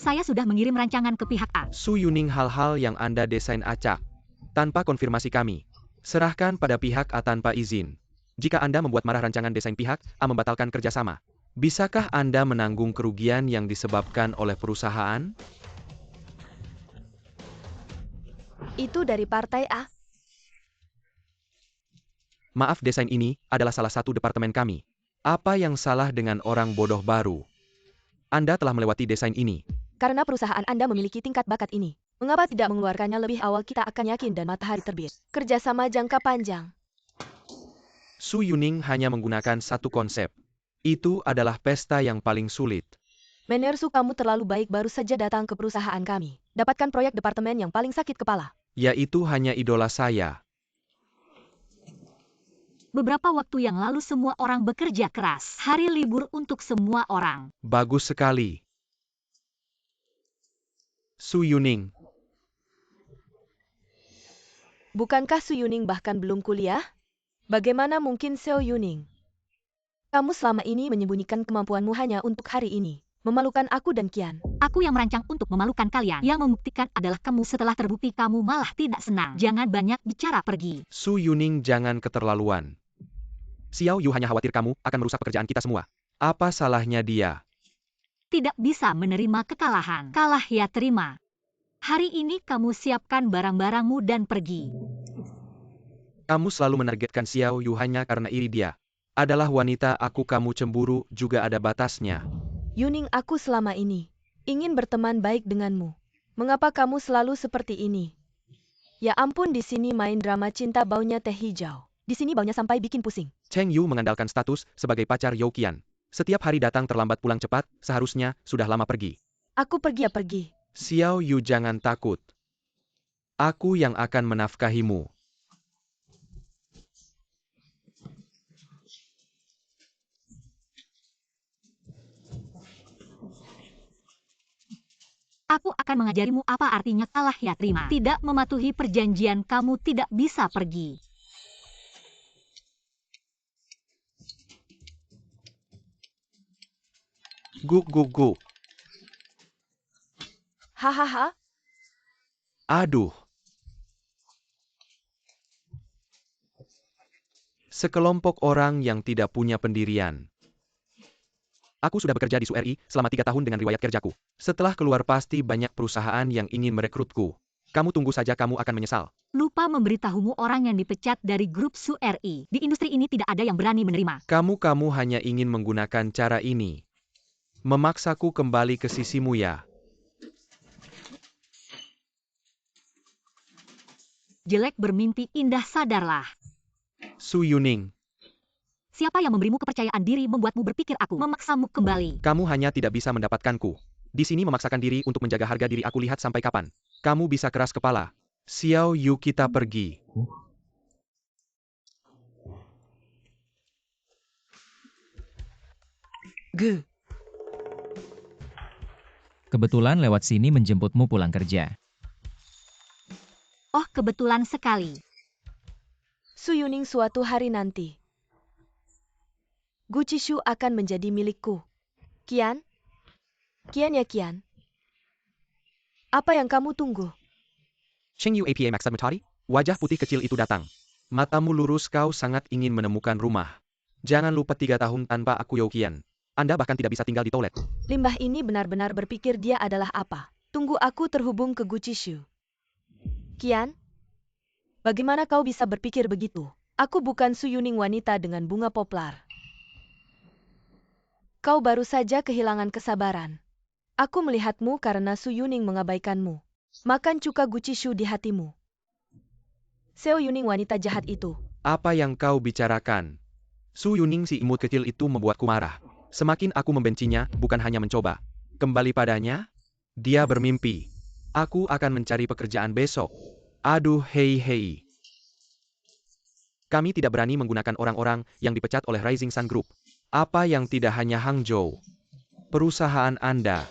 Saya sudah mengirim rancangan ke pihak A. Su Yuning, hal-hal yang Anda desain acak. Tanpa konfirmasi kami. Serahkan pada pihak A tanpa izin. Jika Anda membuat marah rancangan desain pihak A membatalkan kerjasama, bisakah Anda menanggung kerugian yang disebabkan oleh perusahaan? Itu dari partai A. Maaf, desain ini adalah salah satu departemen kami. Apa yang salah dengan orang bodoh baru? Anda telah melewati desain ini. Karena perusahaan Anda memiliki tingkat bakat ini, mengapa tidak mengeluarkannya lebih awal? Kita akan yakin dan matahari terbit. Kerjasama jangka panjang. Su Yuning hanya menggunakan satu konsep. Itu adalah pesta yang paling sulit. Menersu, kamu terlalu baik, baru saja datang ke perusahaan kami. Dapatkan proyek departemen yang paling sakit kepala. Yaitu hanya idola saya. Beberapa waktu yang lalu semua orang bekerja keras. Hari libur untuk semua orang. Bagus sekali. Su Yuning. Bukankah Su Yuning bahkan belum kuliah? Bagaimana mungkin Seo Yuning? Kamu selama ini menyembunyikan kemampuanmu hanya untuk hari ini. Memalukan aku dan Kian. Aku yang merancang untuk memalukan kalian. Yang membuktikan adalah kamu. Setelah terbukti kamu malah tidak senang. Jangan banyak bicara, pergi. Su Yuning, jangan keterlaluan. Xiao Yu hanya khawatir kamu akan merusak pekerjaan kita semua. Apa salahnya dia? Tidak bisa menerima kekalahan. Kalah ya terima. Hari ini kamu siapkan barang-barangmu dan pergi. Kamu selalu menargetkan Xiao Yu hanya karena iri dia. Adalah wanita, aku, kamu cemburu juga ada batasnya. Yuning, aku selama ini ingin berteman baik denganmu. Mengapa kamu selalu seperti ini? Ya ampun, di sini main drama cinta, baunya teh hijau. Di sini baunya sampai bikin pusing. Cheng Yu mengandalkan status sebagai pacar Yokian. Setiap hari datang terlambat, pulang cepat, seharusnya sudah lama pergi. Aku pergi ya pergi. Xiao Yu, jangan takut. Aku yang akan menafkahimu. Aku akan mengajarimu apa artinya kalah ya terima. Tidak mematuhi perjanjian, kamu tidak bisa pergi. Guk. Hahaha. Aduh. Sekelompok orang yang tidak punya pendirian. Aku sudah bekerja di SURI selama 3 tahun dengan riwayat kerjaku. Setelah keluar pasti banyak perusahaan yang ingin merekrutku. Kamu tunggu saja, kamu akan menyesal. Lupa memberitahumu orang yang dipecat dari grup SURI. Di industri ini tidak ada yang berani menerima. Kamu hanya ingin menggunakan cara ini. Memaksaku kembali ke sisimu ya. Jelek bermimpi indah, sadarlah. Su Yuning, Siapa yang memberimu kepercayaan diri membuatmu berpikir aku memaksamu kembali? Kamu hanya tidak bisa mendapatkanku. Di sini memaksakan diri untuk menjaga harga diri aku, lihat sampai kapan. Kamu bisa keras kepala. Xiao Yu, kita pergi. Ge. Kebetulan lewat sini menjemputmu pulang kerja. Oh, kebetulan sekali. Su Yuning, suatu hari nanti Gu Qishu akan menjadi milikku. Qian? Qian ya Qian? Apa yang kamu tunggu? Cheng Yu apa Max Mutari? Wajah putih kecil itu datang. Matamu lurus, kau sangat ingin menemukan rumah. Jangan lupa 3 tahun tanpa aku Youqian. Anda bahkan tidak bisa tinggal di toilet. Limbah ini benar-benar berpikir dia adalah apa? Tunggu, aku terhubung ke Gu Qishu. Qian? Bagaimana kau bisa berpikir begitu? Aku bukan Su Yuning, wanita dengan bunga poplar. Kau baru saja kehilangan kesabaran. Aku melihatmu karena Su Yuning mengabaikanmu. Makan cuka Gu Qishu di hatimu. Seo Yuning, wanita jahat itu. Apa yang kau bicarakan? Su Yuning, si imut kecil itu membuatku marah. Semakin aku membencinya, bukan hanya mencoba kembali padanya, dia bermimpi. Aku akan mencari pekerjaan besok. Aduh, hei. Kami tidak berani menggunakan orang-orang yang dipecat oleh Rising Sun Group. Apa yang tidak hanya Hangzhou? Perusahaan Anda.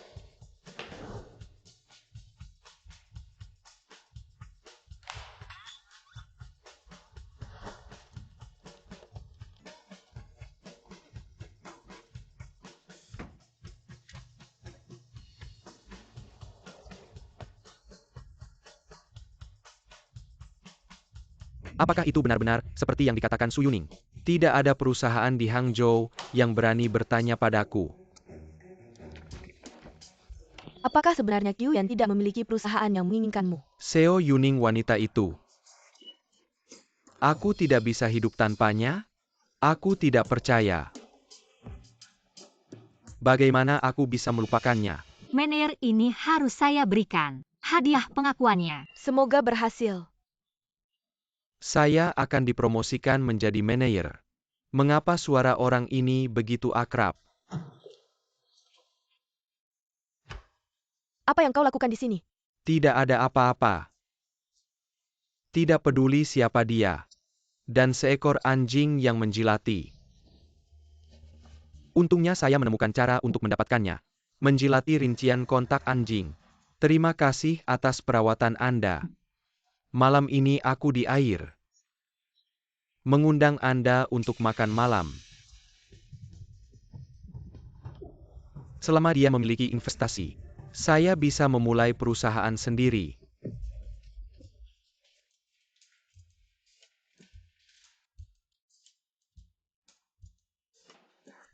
Apakah itu benar-benar seperti yang dikatakan Su Yuning? Tidak ada perusahaan di Hangzhou yang berani bertanya padaku. Apakah sebenarnya Qiu yang tidak memiliki perusahaan yang menginginkanmu? Seo Yuning, wanita itu. Aku tidak bisa hidup tanpanya. Aku tidak percaya. Bagaimana aku bisa melupakannya? Manajer ini harus saya berikan hadiah pengakuannya. Semoga berhasil. Saya akan dipromosikan menjadi manajer. Mengapa suara orang ini begitu akrab? Apa yang kau lakukan di sini? Tidak ada apa-apa. Tidak peduli siapa dia. Dan seekor anjing yang menjilati. Untungnya saya menemukan cara untuk mendapatkannya. Menjilati rincian kontak anjing. Terima kasih atas perawatan Anda. Malam ini aku di air. Mengundang Anda untuk makan malam. Selama dia memiliki investasi, saya bisa memulai perusahaan sendiri.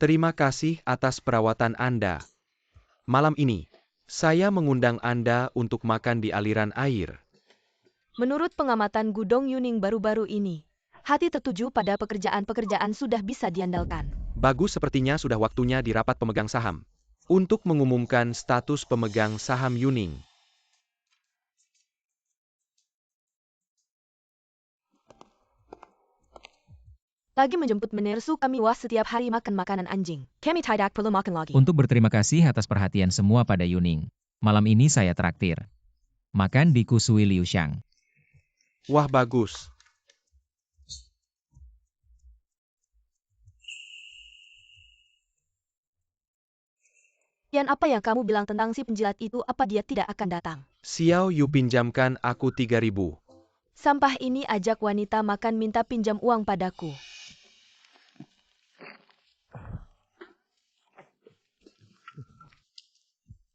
Terima kasih atas perawatan Anda. Malam ini, saya mengundang Anda untuk makan di aliran air. Menurut pengamatan Gudong Yuning baru-baru ini, hati tertuju pada pekerjaan-pekerjaan sudah bisa diandalkan. Bagus, sepertinya sudah waktunya di rapat pemegang saham. Untuk mengumumkan status pemegang saham Yuning. Lagi menjemput Menersu, kami was setiap hari makan makanan anjing. Kami tidak perlu makan lagi. Untuk berterima kasih atas perhatian semua pada Yuning. Malam ini saya traktir. Makan di Kusui Liuxiang. Wah, bagus. Yan, apa yang kamu bilang tentang si penjilat itu? Apa dia tidak akan datang? Xiao Yu, pinjamkan aku 3.000. Sampah ini ajak wanita makan minta pinjam uang padaku.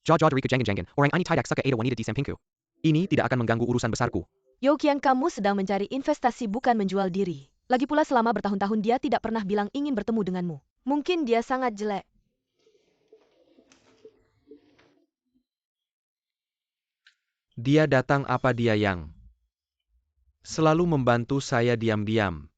Jaw dari kejangin-jangin, orang ini tidak suka ada wanita di sampingku. Ini tidak akan mengganggu urusan besarku. Youqian, kamu sedang mencari investasi bukan menjual diri. Lagi pula selama bertahun-tahun dia tidak pernah bilang ingin bertemu denganmu. Mungkin dia sangat jelek. Dia datang, apa dia yang selalu membantu saya diam-diam?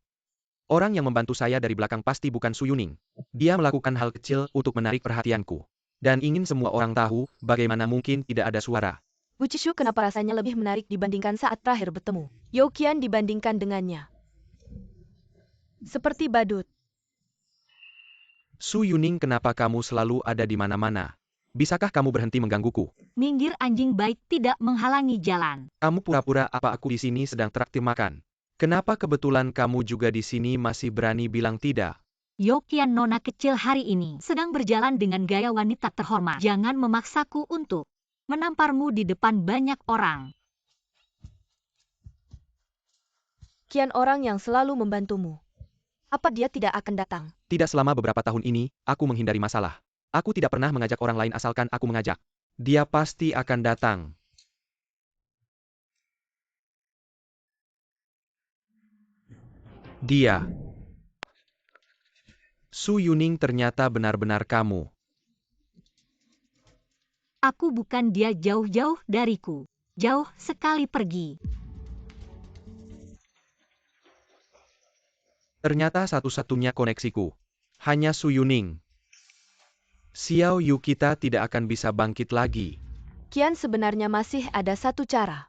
Orang yang membantu saya dari belakang pasti bukan Su Yuning. Dia melakukan hal kecil untuk menarik perhatianku. Dan ingin semua orang tahu, bagaimana mungkin tidak ada suara. Gucishu kenapa rasanya lebih menarik dibandingkan saat terakhir bertemu. Youqian dibandingkan dengannya. Seperti badut. Su Yuning, kenapa kamu selalu ada di mana-mana? Bisakah kamu berhenti menggangguku? Minggir anjing baik, tidak menghalangi jalan. Kamu pura-pura apa aku di sini sedang traktir makan? Kenapa kebetulan kamu juga di sini masih berani bilang tidak? Youqian, nona kecil hari ini sedang berjalan dengan gaya wanita terhormat. Jangan memaksaku untuk menamparmu di depan banyak orang. Kian orang yang selalu membantumu. Apa dia tidak akan datang? Tidak selama beberapa tahun ini, aku menghindari masalah. Aku tidak pernah mengajak orang lain asalkan aku mengajak. Dia pasti akan datang. Dia. Su Yuning, ternyata benar-benar kamu. Aku bukan dia, jauh-jauh dariku. Jauh sekali pergi. Ternyata satu-satunya koneksiku. Hanya Su Yuning. Xiao Yu, kita tidak akan bisa bangkit lagi. Kian, sebenarnya masih ada satu cara.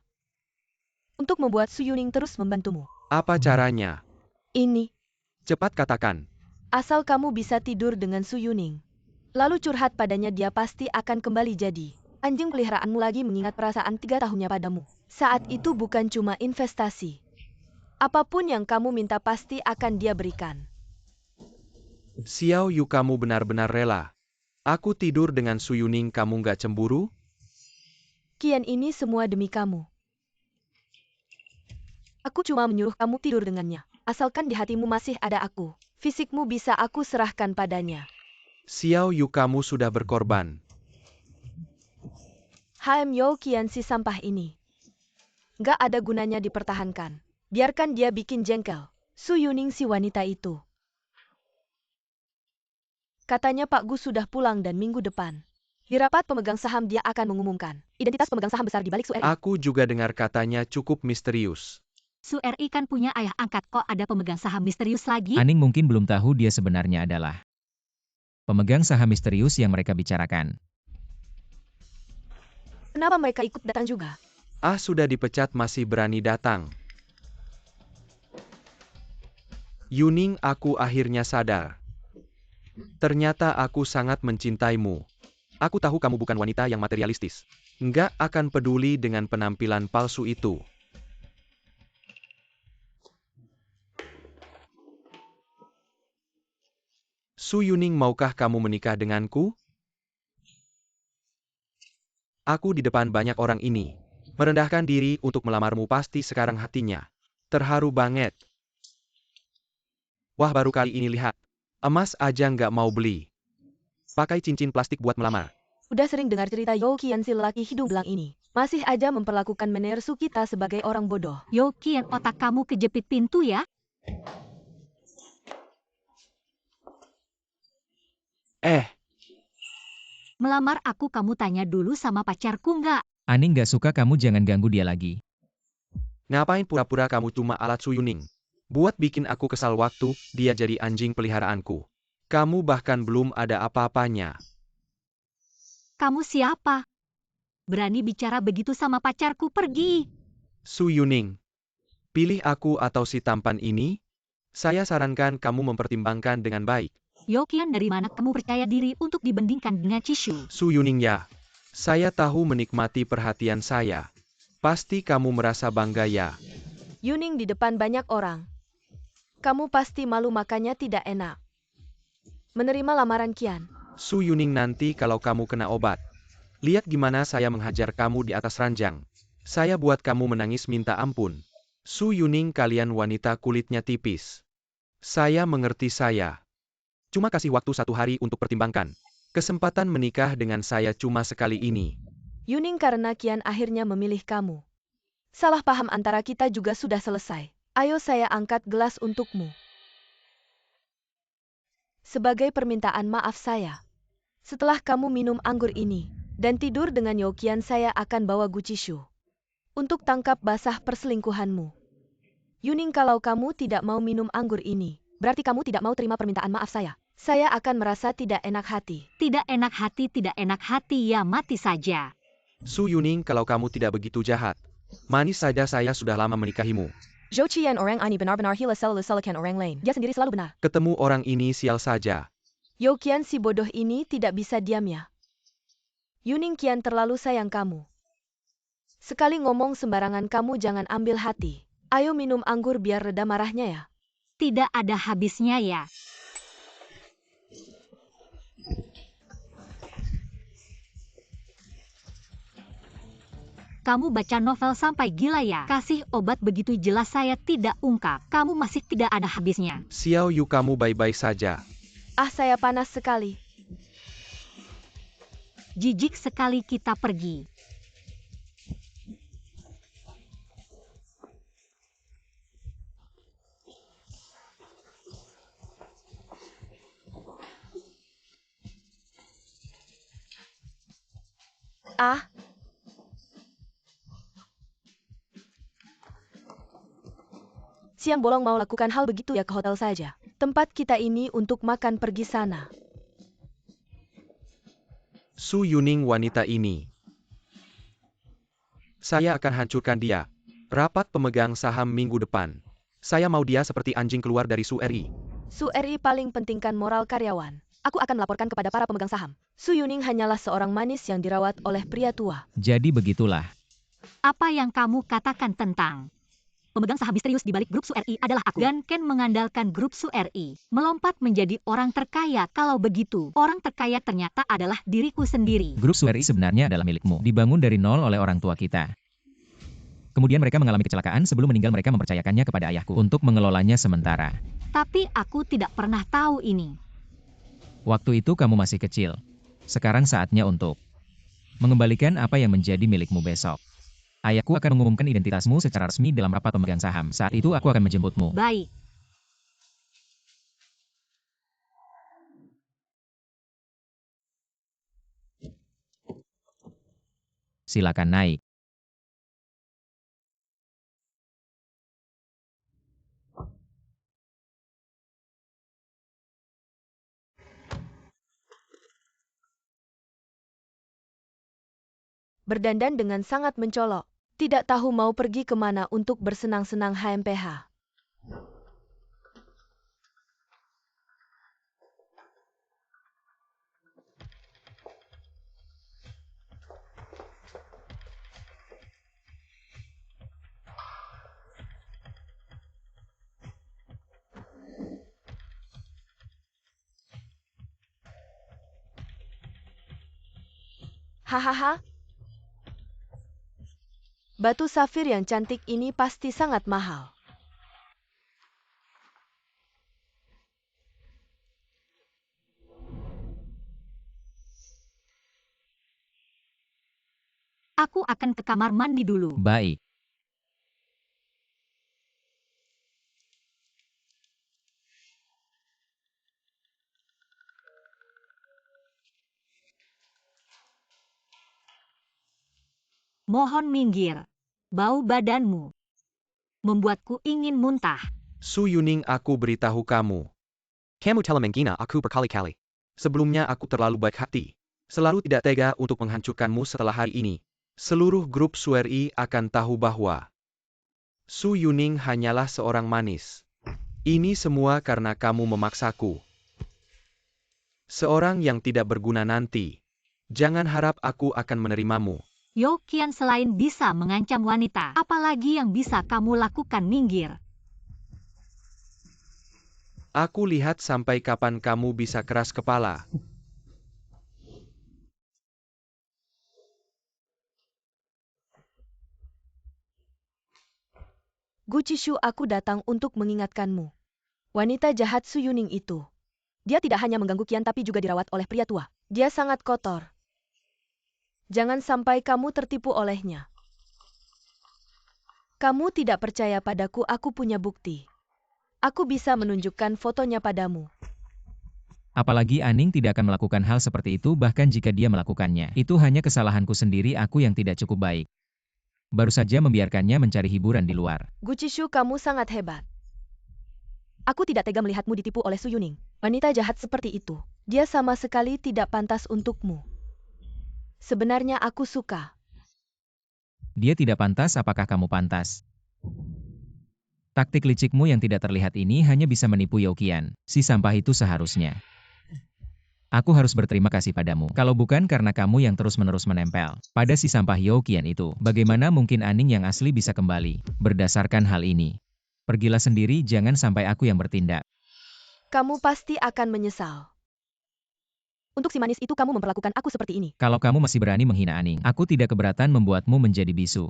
Untuk membuat Su Yuning terus membantumu. Apa caranya? Ini. Cepat katakan. Asal kamu bisa tidur dengan Su Yuning. Lalu curhat padanya, dia pasti akan kembali jadi anjing peliharaanmu lagi, mengingat perasaan 3 tahunnya padamu. Saat itu bukan cuma investasi. Apapun yang kamu minta pasti akan dia berikan. Xiao Yu, kamu benar-benar rela. Aku tidur dengan Su Yuning, kamu nggak cemburu? Kian, ini semua demi kamu. Aku cuma menyuruh kamu tidur dengannya. Asalkan di hatimu masih ada aku. Fisikmu bisa aku serahkan padanya. Xiao Yu, kamu sudah berkorban. Kian, si sampah ini. Nggak ada gunanya dipertahankan. Biarkan dia bikin jengkel. Su Yuning, si wanita itu. Katanya Pak Gu sudah pulang dan minggu depan di rapat pemegang saham dia akan mengumumkan identitas pemegang saham besar di balik Su RI. Aku juga dengar katanya cukup misterius. Su RI kan punya ayah angkat, kok ada pemegang saham misterius lagi? Aning mungkin belum tahu dia sebenarnya adalah pemegang saham misterius yang mereka bicarakan. Kenapa mereka ikut datang juga? Sudah dipecat masih berani datang. Yuning, aku akhirnya sadar. Ternyata aku sangat mencintaimu. Aku tahu kamu bukan wanita yang materialistis. Nggak akan peduli dengan penampilan palsu itu. Su Yuning, maukah kamu menikah denganku? Aku di depan banyak orang ini. Merendahkan diri untuk melamarmu, pasti sekarang hatinya terharu banget. Wah, baru kali ini lihat. Emas aja nggak mau beli. Pakai cincin plastik buat melamar. Udah sering dengar cerita Youqian, si lelaki hidung belang ini. Masih aja memperlakukan Menersu kita sebagai orang bodoh. Youqian, otak kamu kejepit pintu ya? Melamar aku, kamu tanya dulu sama pacarku nggak? Aning gak suka, kamu jangan ganggu dia lagi. Ngapain pura-pura kamu cuma alat Su Yuning? Buat bikin aku kesal waktu dia jadi anjing peliharaanku. Kamu bahkan belum ada apa-apanya. Kamu siapa? Berani bicara begitu sama pacarku? Pergi! Su Yuning, pilih aku atau si tampan ini? Saya sarankan kamu mempertimbangkan dengan baik. Youqian, dari mana kamu percaya diri untuk dibandingkan dengan Chishu? Su Yuning ya, saya tahu menikmati perhatian saya. Pasti kamu merasa bangga ya. Yuning di depan banyak orang. Kamu pasti malu, makanya tidak enak menerima lamaran Kian. Su Yuning, nanti kalau kamu kena obat, lihat gimana saya menghajar kamu di atas ranjang. Saya buat kamu menangis minta ampun. Su Yuning, kalian wanita kulitnya tipis. Saya mengerti saya. Cuma kasih waktu 1 hari untuk pertimbangkan. Kesempatan menikah dengan saya cuma sekali ini. Yuning, karena Kian akhirnya memilih kamu. Salah paham antara kita juga sudah selesai. Ayo, saya angkat gelas untukmu. Sebagai permintaan maaf saya. Setelah kamu minum anggur ini dan tidur dengan Youqian, saya akan bawa Gucishu untuk tangkap basah perselingkuhanmu. Yuning, kalau kamu tidak mau minum anggur ini, berarti kamu tidak mau terima permintaan maaf saya. Saya akan merasa tidak enak hati. Tidak enak hati, tidak enak hati ya, mati saja. Su Yuning, kalau kamu tidak begitu jahat. Manis saja, saya sudah lama menikahimu. Zhou Qian orang ini benar-benar hilas-selalukan orang lain. Dia sendiri selalu benar. Ketemu orang ini sial saja. Yo Qian si bodoh ini tidak bisa diam ya. Yuning Qian terlalu sayang kamu. Sekali ngomong sembarangan kamu jangan ambil hati. Ayo minum anggur biar reda marahnya ya. Tidak ada habisnya ya. Kamu baca novel sampai gila ya? Kasih obat begitu jelas saya tidak ungkap. Kamu masih tidak ada habisnya. Xiao Yu, kamu baik-baik saja. Ah, saya panas sekali. Jijik sekali kita pergi. Ah. Siang bolong mau lakukan hal begitu ya, ke hotel saja. Tempat kita ini untuk makan, pergi sana. Su Yuning, wanita ini. Saya akan hancurkan dia. Rapat pemegang saham minggu depan. Saya mau dia seperti anjing keluar dari Su RI. Su RI paling pentingkan moral karyawan. Aku akan melaporkan kepada para pemegang saham. Su Yuning hanyalah seorang manis yang dirawat oleh pria tua. Jadi begitulah. Apa yang kamu katakan tentang pemegang saham misterius di balik grup Su RI adalah aku. Dan Ken mengandalkan grup Su RI melompat menjadi orang terkaya. Kalau begitu, orang terkaya ternyata adalah diriku sendiri. Grup Su RI sebenarnya adalah milikmu. Dibangun dari nol oleh orang tua kita. Kemudian mereka mengalami kecelakaan, sebelum meninggal mereka mempercayakannya kepada ayahku untuk mengelolanya sementara. Tapi aku tidak pernah tahu ini. Waktu itu kamu masih kecil. Sekarang saatnya untuk mengembalikan apa yang menjadi milikmu besok. Ayahku akan mengumumkan identitasmu secara resmi dalam rapat pemegang saham. Saat itu aku akan menjemputmu. Baik. Silakan naik. Berdandan dengan sangat mencolok. Tidak tahu mau pergi kemana untuk bersenang-senang HMPH. Hahaha. Batu safir yang cantik ini pasti sangat mahal. Aku akan ke kamar mandi dulu. Baik. Mohon minggir. Bau badanmu membuatku ingin muntah. Su Yuning, aku beritahu kamu. Kamu telah menghina aku berkali-kali. Sebelumnya aku terlalu baik hati. Selalu tidak tega untuk menghancurkanmu setelah hari ini. Seluruh grup Su RI akan tahu bahwa Su Yuning hanyalah seorang manis. Ini semua karena kamu memaksaku. Seorang yang tidak berguna nanti. Jangan harap aku akan menerimamu. Yo Qian selain bisa mengancam wanita, apalagi yang bisa kamu lakukan? Minggir. Aku lihat sampai kapan kamu bisa keras kepala. Gu Qishu, aku datang untuk mengingatkanmu. Wanita jahat Su Yuning itu. Dia tidak hanya mengganggu Qian tapi juga dirawat oleh pria tua. Dia sangat kotor. Jangan sampai kamu tertipu olehnya. Kamu tidak percaya padaku, aku punya bukti. Aku bisa menunjukkan fotonya padamu. Apalagi Aning tidak akan melakukan hal seperti itu, bahkan jika dia melakukannya. Itu hanya kesalahanku sendiri, aku yang tidak cukup baik. Baru saja membiarkannya mencari hiburan di luar. Gu Qishu, kamu sangat hebat. Aku tidak tega melihatmu ditipu oleh Su Yuning. Wanita jahat seperti itu. Dia sama sekali tidak pantas untukmu. Sebenarnya aku suka. Dia tidak pantas, apakah kamu pantas? Taktik licikmu yang tidak terlihat ini hanya bisa menipu Youqian, si sampah itu seharusnya. Aku harus berterima kasih padamu. Kalau bukan karena kamu yang terus-menerus menempel pada si sampah Youqian itu, bagaimana mungkin Aning yang asli bisa kembali? Berdasarkan hal ini, pergilah sendiri, jangan sampai aku yang bertindak. Kamu pasti akan menyesal. Untuk si manis itu kamu memperlakukan aku seperti ini. Kalau kamu masih berani menghina Aning, aku tidak keberatan membuatmu menjadi bisu.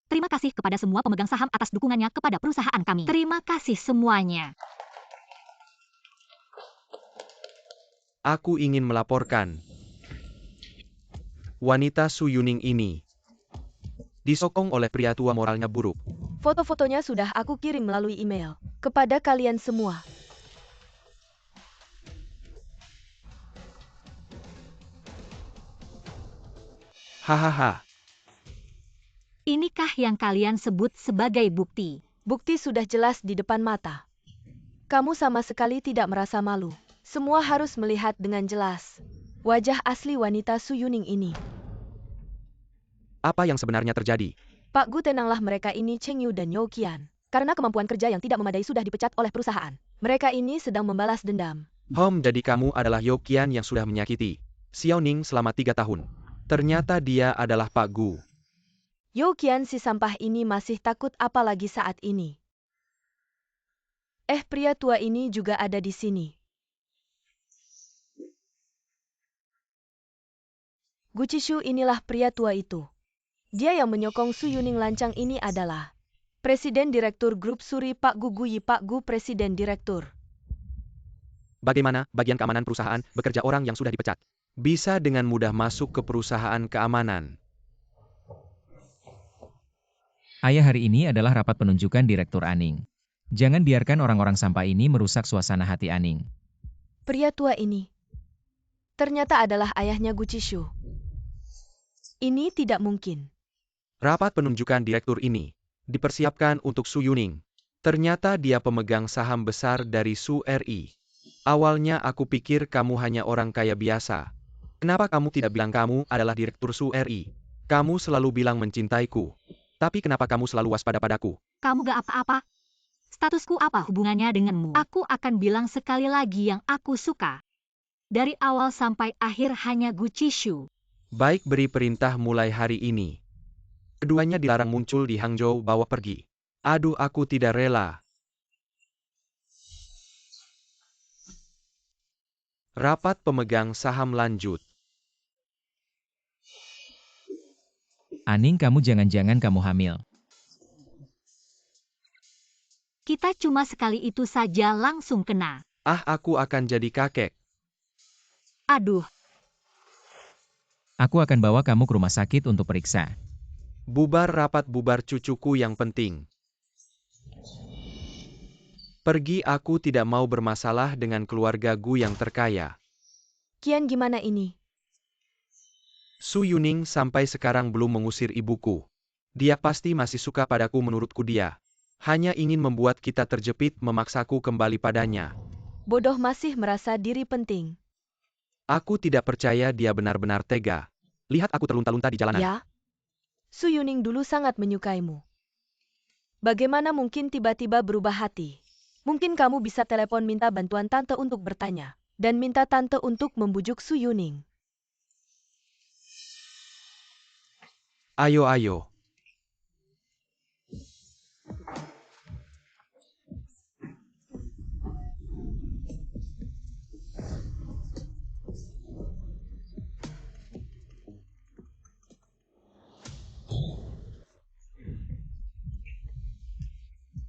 Terima kasih kepada semua pemegang saham atas dukungannya kepada perusahaan kami. Terima kasih semuanya. Aku ingin melaporkan. Wanita Su Yuning ini disokong oleh pria tua moralnya buruk. Foto-fotonya sudah aku kirim melalui email kepada kalian semua. Hahaha. Inikah yang kalian sebut sebagai bukti? Bukti sudah jelas di depan mata. Kamu sama sekali tidak merasa malu. Semua harus melihat dengan jelas wajah asli wanita Su Yuning ini. Apa yang sebenarnya terjadi? Pak Gu, tenanglah, mereka ini Cheng Yu dan Youqian. Karena kemampuan kerja yang tidak memadai sudah dipecat oleh perusahaan. Mereka ini sedang membalas dendam. Jadi kamu adalah Youqian yang sudah menyakiti Xiao Ning selama 3 tahun. Ternyata dia adalah Pak Gu. Youqian, si sampah ini masih takut apalagi saat ini. Pria tua ini juga ada di sini. Gu Qishu, inilah pria tua itu. Dia yang menyokong Su Yuning lancang ini adalah Presiden Direktur Grup Suri Pak Gu Guyi. Pak Gu, Presiden Direktur. Bagaimana bagian keamanan perusahaan bekerja orang yang sudah dipecat bisa dengan mudah masuk ke perusahaan keamanan? Ayah, hari ini adalah rapat penunjukan Direktur Aning. Jangan biarkan orang-orang sampah ini merusak suasana hati Aning. Pria tua ini ternyata adalah ayahnya Gu Qishu. Ini tidak mungkin. Rapat penunjukan direktur ini dipersiapkan untuk Su Yuning. Ternyata dia pemegang saham besar dari Su RI. Awalnya aku pikir kamu hanya orang kaya biasa. Kenapa kamu tidak bilang kamu adalah direktur Su RI? Kamu selalu bilang mencintaiku. Tapi kenapa kamu selalu waspada padaku? Kamu gak apa-apa. Statusku apa hubungannya denganmu? Aku akan bilang sekali lagi yang aku suka. Dari awal sampai akhir hanya Gu Qishu. Baik, beri perintah mulai hari ini. Keduanya dilarang muncul di Hangzhou, bawa pergi. Aduh, aku tidak rela. Rapat pemegang saham lanjut. Aning, kamu jangan-jangan kamu hamil. Kita cuma sekali itu saja langsung kena. Aku akan jadi kakek. Aduh, Aku akan bawa kamu ke rumah sakit untuk periksa. Bubar rapat, bubar cucuku yang penting. Pergi, aku tidak mau bermasalah dengan keluarga Gu yang terkaya. Kian, gimana ini? Su Yuning sampai sekarang belum mengusir ibuku. Dia pasti masih suka padaku, menurutku dia hanya ingin membuat kita terjepit, memaksaku kembali padanya. Bodoh, masih merasa diri penting. Aku tidak percaya dia benar-benar tega. Lihat aku terlunta-lunta di jalanan. Ya? Su Yuning dulu sangat menyukaimu. Bagaimana mungkin tiba-tiba berubah hati? Mungkin kamu bisa telepon minta bantuan tante untuk bertanya. Dan minta tante untuk membujuk Su Yuning. Ayo, ayo.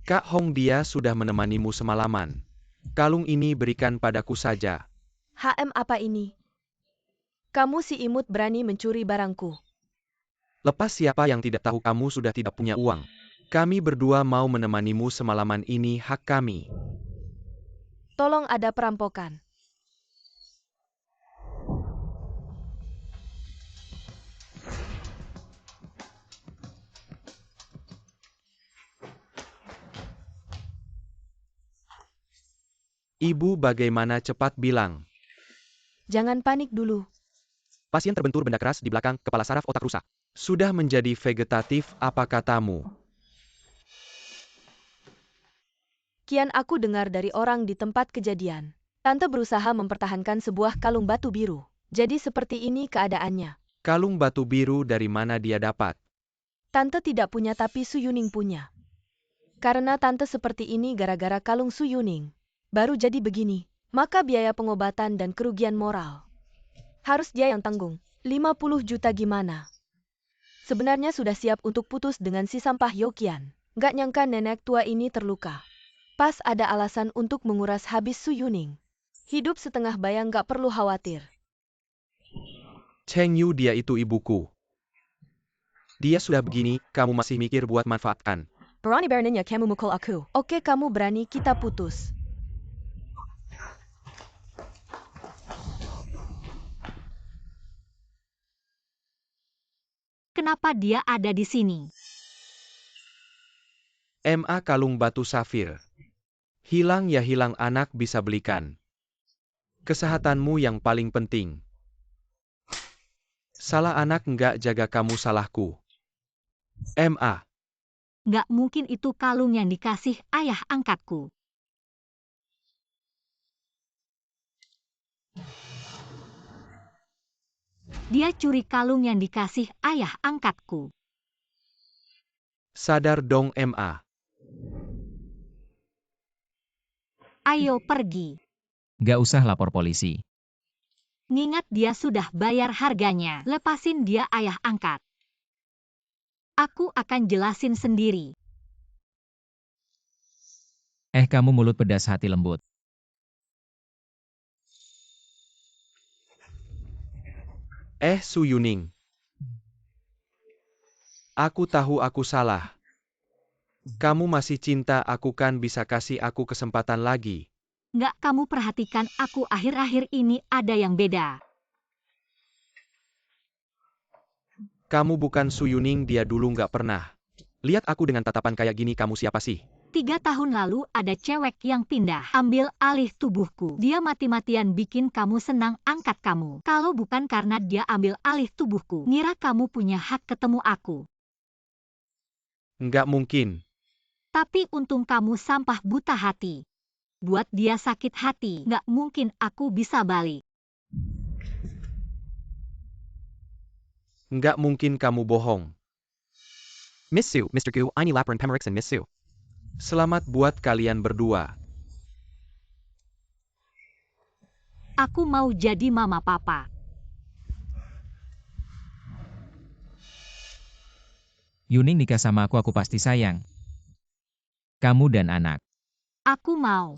Kak Hong, dia sudah menemanimu semalaman. Kalung ini berikan padaku saja. Apa ini? Kamu si imut berani mencuri barangku. Lepas, siapa yang tidak tahu kamu sudah tidak punya uang. Kami berdua mau menemanimu semalaman, ini hak kami. Tolong, ada perampokan. Ibu, bagaimana, cepat bilang. Jangan panik dulu. Pasien terbentur benda keras di belakang kepala saraf otak rusak. Sudah menjadi vegetatif, apa katamu? Kian aku dengar dari orang di tempat kejadian. Tante berusaha mempertahankan sebuah kalung batu biru. Jadi seperti ini keadaannya. Kalung batu biru dari mana dia dapat? Tante tidak punya tapi Su Yuning punya. Karena tante seperti ini gara-gara kalung Su Yuning. Baru jadi begini. Maka biaya pengobatan dan kerugian moral harus dia yang tanggung. 50 juta gimana? Sebenarnya sudah siap untuk putus dengan si sampah Yokian. Gak nyangka nenek tua ini terluka. Pas ada alasan untuk menguras habis Su Yuning. Hidup setengah bayang gak perlu khawatir. Cheng Yu, dia itu ibuku. Dia sudah begini, kamu masih mikir buat manfaatkan. Berani beraninya kamu mukul aku. Oke, kamu berani, kita putus. Kenapa dia ada di sini? MA kalung batu safir. Hilang ya hilang, anak bisa belikan. Kesehatanmu yang paling penting. Salah anak nggak jaga kamu, salahku. MA. Nggak mungkin itu kalung yang dikasih ayah angkatku. Dia curi kalung yang dikasih ayah angkatku. Sadar dong, MA. Ayo pergi. Gak usah lapor polisi. Ngingat dia sudah bayar harganya. Lepasin dia, ayah angkat. Aku akan jelasin sendiri. Kamu mulut pedas hati lembut. Su Yuning. Aku tahu aku salah. Kamu masih cinta aku kan, bisa kasih aku kesempatan lagi. Nggak kamu perhatikan aku akhir-akhir ini ada yang beda. Kamu bukan Su Yuning, dia dulu nggak pernah. Lihat aku dengan tatapan kayak gini, kamu siapa sih? 3 tahun lalu ada cewek yang pindah, ambil alih tubuhku. Dia mati-matian bikin kamu senang angkat kamu. Kalau bukan karena dia ambil alih tubuhku, ngira kamu punya hak ketemu aku. Nggak mungkin. Tapi untung kamu sampah buta hati. Buat dia sakit hati, nggak mungkin aku bisa balik. Nggak mungkin kamu bohong. Miss Su, Mr. Gu, ini laporan pemeriksaan Miss Su. Selamat buat kalian berdua. Aku mau jadi mama papa. Yuning nikah sama aku pasti sayang. Kamu dan anak. Aku mau.